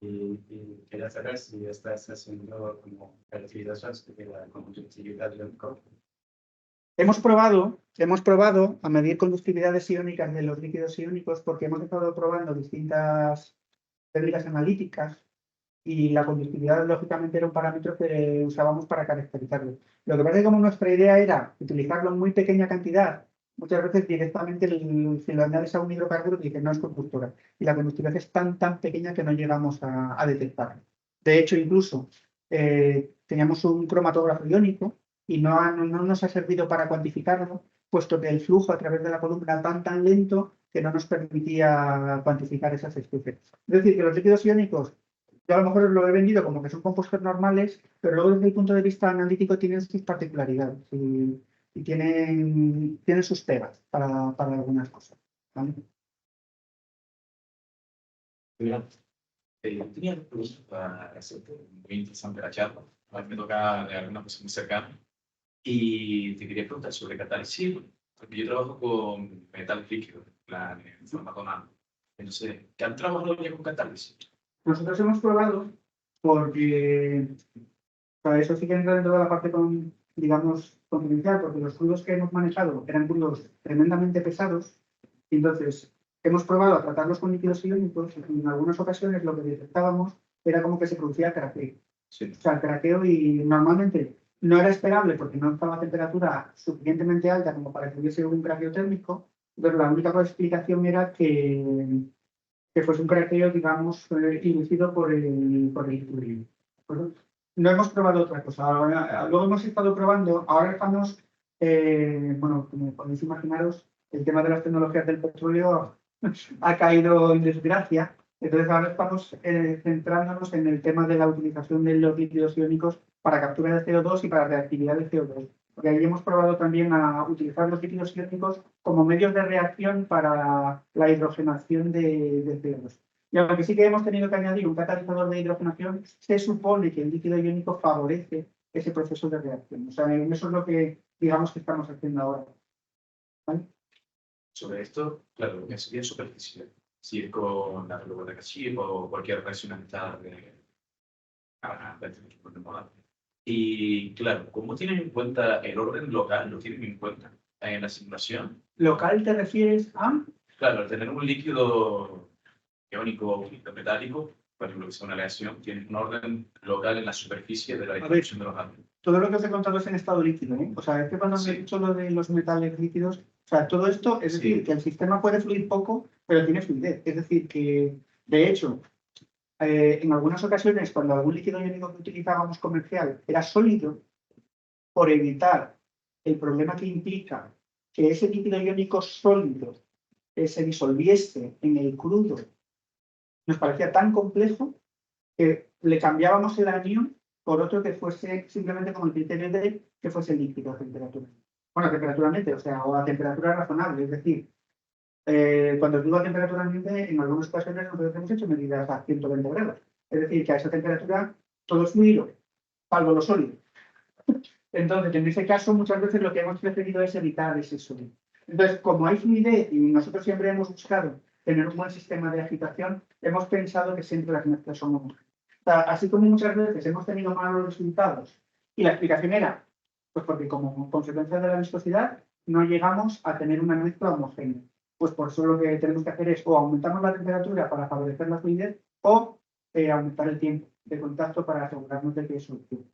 Y quería saber si estás haciendo como caracterizaciones de la conductividad del cuerpo. Hemos probado a medir conductividades iónicas de los líquidos iónicos porque hemos estado probando distintas técnicas analíticas y la conductividad, lógicamente, era un parámetro que usábamos para caracterizarlo. Lo que pasa es que como nuestra idea era utilizarlo en muy pequeña cantidad, muchas veces directamente si lo añades a un hidrocarburo dice no es conductora. Y la conductividad es tan pequeña que no llegamos a detectarlo. De hecho, incluso teníamos un cromatógrafo iónico y no nos ha servido para cuantificarlo, puesto que el flujo a través de la columna era tan lento que no nos permitía cuantificar esas especies. Es decir, que los líquidos iónicos, yo a lo mejor lo he vendido como que son compuestos normales, pero luego desde el punto de vista analítico tienen sus particularidades y tienen sus pegas para algunas cosas. ¿Vale? Tenía una pregunta muy interesante la charla, a mí me toca de alguna cosa muy cercana, y te quería preguntar sobre catálisis, porque yo trabajo con metal líquido, en formato nano. Entonces, ¿qué trabajo ya con catálisis? Nosotros hemos probado porque para eso sí que entra dentro de la parte digamos, confidencial, porque los crudos que hemos manejado eran crudos tremendamente pesados. Y entonces, hemos probado a tratarlos con líquidos iónicos y en algunas ocasiones lo que detectábamos era como que se producía craqueo. Sí. O sea, craqueo y normalmente no era esperable porque no estaba a temperatura suficientemente alta como para que hubiese un craqueo térmico, pero la única explicación era que fuese un craqueo, digamos, inducido por el líquido. No hemos probado otra cosa. Luego hemos estado probando, ahora estamos, bueno, como podéis imaginaros, el tema de las tecnologías del petróleo ha caído en desgracia. Entonces ahora estamos centrándonos en el tema de la utilización de los líquidos iónicos para captura de CO2 y para reactividad de CO2. Porque ahí hemos probado también a utilizar los líquidos iónicos como medios de reacción para la hidrogenación de CO2. Y aunque sí que hemos tenido que añadir un catalizador de hidrogenación, se supone que el líquido iónico favorece ese proceso de reacción. O sea, eso es lo que digamos que estamos haciendo ahora. ¿Vale? Sobre esto, claro, es bien superficial. Si es con la biblioteca chip o cualquier reacción de moda. Y claro, ¿cómo tienen en cuenta el orden local? ¿Lo tienen en cuenta en la simulación? ¿Local te refieres a? Claro, al tener un líquido iónico o metálico, por ejemplo, que sea una aleación, tiene un orden local en la superficie de la distribución de los átomos. Todo lo que os he contado es en estado líquido, ¿eh? O sea, es que cuando me he dicho lo de los metales líquidos, o sea, todo esto, es decir, que el sistema puede fluir poco, pero tiene fluidez. Es decir, que, de hecho, en algunas ocasiones, cuando algún líquido iónico que utilizábamos comercial era sólido, por evitar el problema que implica que ese líquido iónico sólido se disolviese en el crudo, nos parecía tan complejo que le cambiábamos el anión por otro que fuese simplemente con el criterio de que fuese líquido a temperatura. Bueno, a temperatura ambiente, o sea, o a temperatura razonable. Es decir, cuando digo a temperatura ambiente, en algunas ocasiones nosotros hemos hecho medidas a 120 grados. Es decir, que a esa temperatura todo es fluido, salvo lo sólido. Entonces, en ese caso, muchas veces lo que hemos preferido es evitar ese sólido. Entonces, como hay fluidez y nosotros siempre hemos buscado tener un buen sistema de agitación, hemos pensado que siempre las mezclas son homogéneas. O sea, así como muchas veces hemos tenido malos resultados y la explicación era, pues porque como consecuencia de la viscosidad no llegamos a tener una mezcla homogénea. Pues por eso lo que tenemos que hacer es o aumentamos la temperatura para favorecer la fluidez o aumentar el tiempo de contacto para asegurarnos de que eso ocurre.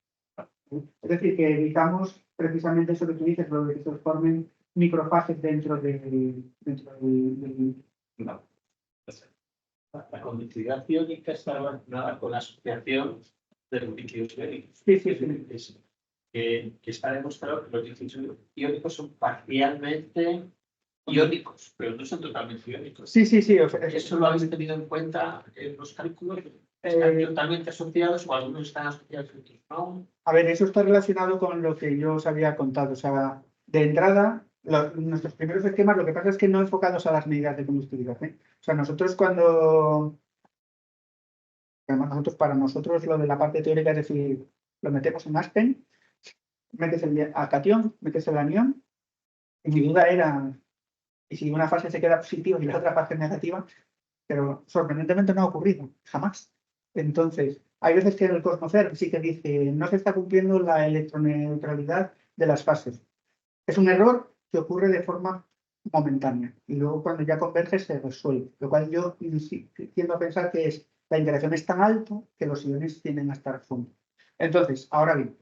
Es decir, que evitamos precisamente eso que tú dices, lo de que se formen microfases dentro del. No. La conductividad iónica está relacionada con la asociación de los líquidos iónicos. Sí, sí, sí. Que está demostrado que los líquidos iónicos son parcialmente iónicos, pero no son totalmente iónicos. Sí, sí, sí. ¿Eso lo habéis tenido en cuenta en los cálculos? ¿Están totalmente asociados o algunos están asociados y otros no? A ver, eso está relacionado con lo que yo os había contado. O sea, de entrada, nuestros primeros esquemas, lo que pasa es que no enfocados a las medidas de conductividad, ¿eh? O sea, nosotros además para nosotros lo de la parte teórica es decir, lo metemos en Aspen, metes el cation, metes el anión, y mi duda era, y si una fase se queda positiva y la otra fase negativa, pero sorprendentemente no ha ocurrido, jamás. Entonces, hay veces que en el Cosmocer sí que dice, no se está cumpliendo la electroneutralidad de las fases. Es un error que ocurre de forma momentánea y luego cuando ya converge se resuelve, lo cual yo tiendo a pensar que la interacción es tan alta que los iones tienden a estar juntos. Entonces, ahora bien,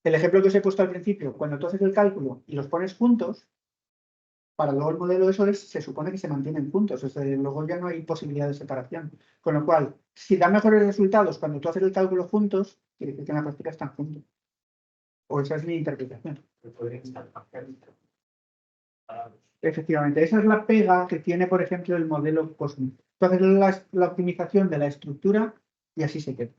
el ejemplo que os he puesto al principio, cuando tú haces el cálculo y los pones juntos, para luego el modelo de soles se supone que se mantienen juntos, o sea, luego ya no hay posibilidad de separación. Con lo cual, si da mejores resultados cuando tú haces el cálculo juntos, quiere decir que en la práctica están juntos. O esa es mi interpretación. Efectivamente, esa es la pega que tiene, por ejemplo, el modelo Cosmos. Entonces, la optimización de la estructura y así se queda.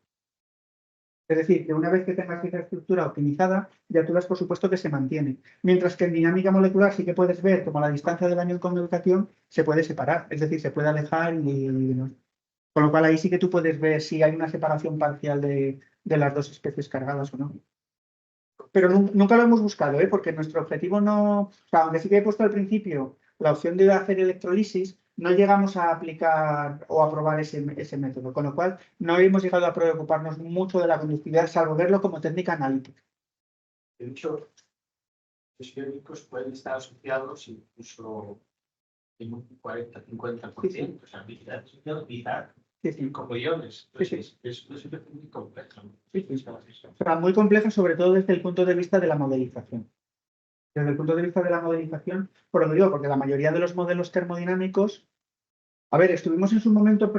Es decir, que una vez que tengas esa estructura optimizada, ya tú ves, por supuesto, que se mantiene. Mientras que en dinámica molecular sí que puedes ver como la distancia del anión con educación se puede separar, es decir, se puede alejar y con lo cual ahí sí que tú puedes ver si hay una separación parcial de las dos especies cargadas o no. Pero nunca lo hemos buscado, porque nuestro objetivo no... O sea, aunque sí que he puesto al principio la opción de hacer electrolisis, no llegamos a aplicar o a probar ese método, con lo cual no hemos llegado a preocuparnos mucho de la conductividad, salvo verlo como técnica analítica. De hecho, los iónicos pueden estar asociados incluso en un 40-50%, o sea, visitar Sí, sí. como iones. Entonces, Sí, es una situación muy compleja. Sí, sí. O sea, muy compleja, sobre todo desde el punto de vista de la modelización. Desde el punto de vista de la modelización, por lo digo, porque la mayoría de los modelos termodinámicos, a ver, estuvimos en su momento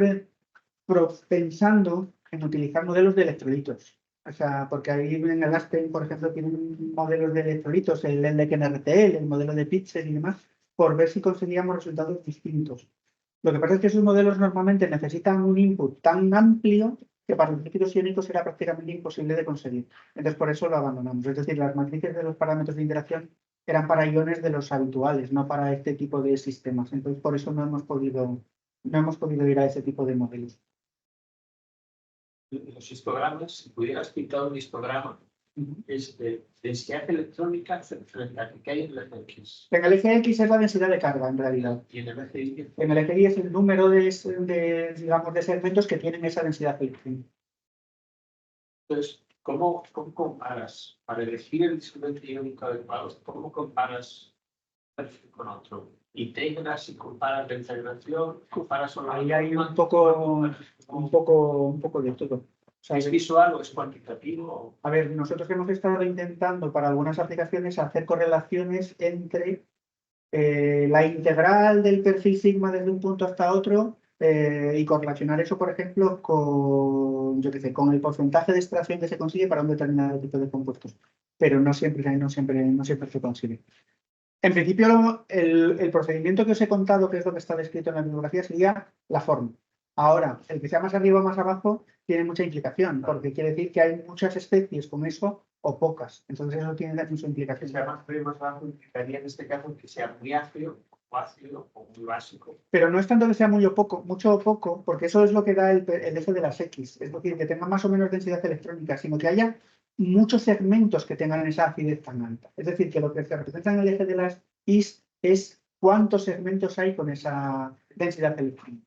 pensando en utilizar modelos de electrolitos. O sea, porque ahí en el Aspen, por ejemplo, tienen modelos de electrolitos, el LDKNRTL, el modelo de Pitzel y demás, por ver si conseguíamos resultados distintos. Lo que pasa es que esos modelos normalmente necesitan un input tan amplio que para los líquidos iónicos era prácticamente imposible de conseguir. Entonces, por eso lo abandonamos. Es decir, las matrices de los parámetros de interacción eran para iones de los habituales, no para este tipo de sistemas. Entonces, por eso no hemos podido ir a ese tipo de modelos. Los histogramas, si pudieras pintar un histograma, es de densidad electrónica frente a que hay en el eje X. En el eje X es la densidad de carga, en realidad. Y en el eje Y. En el eje Y es el número digamos, de segmentos que tienen esa densidad electrónica. Entonces, ¿cómo comparas, para elegir el disolvente iónico adecuado, cómo comparas un perfil con otro? ¿Integras y comparas la integración? ¿Comparas solo Ahí hay un poco de todo. O sea, ¿Es visual o es cuantitativo? a ver, nosotros hemos estado intentando para algunas aplicaciones hacer correlaciones entre la integral del perfil sigma desde un punto hasta otro y correlacionar eso, por ejemplo, con, yo qué sé, con el porcentaje de extracción que se consigue para un determinado tipo de compuestos. Pero no siempre se consigue. En principio, el procedimiento que os he contado, que es lo que está descrito en la bibliografía, sería la forma. Ahora, el que sea más arriba o más abajo tiene mucha implicación, porque quiere decir que hay muchas especies con eso o pocas. Entonces eso tiene mucha implicación. Que sea más frío y más abajo implicaría en este caso que sea muy ácido o muy básico. Pero no es tanto que sea mucho o poco, porque eso es lo que da el eje de las X. Es decir, que tenga más o menos densidad electrónica, sino que haya muchos segmentos que tengan esa acidez tan alta. Es decir, que lo que se representa en el eje de las Y es cuántos segmentos hay con esa densidad electrónica.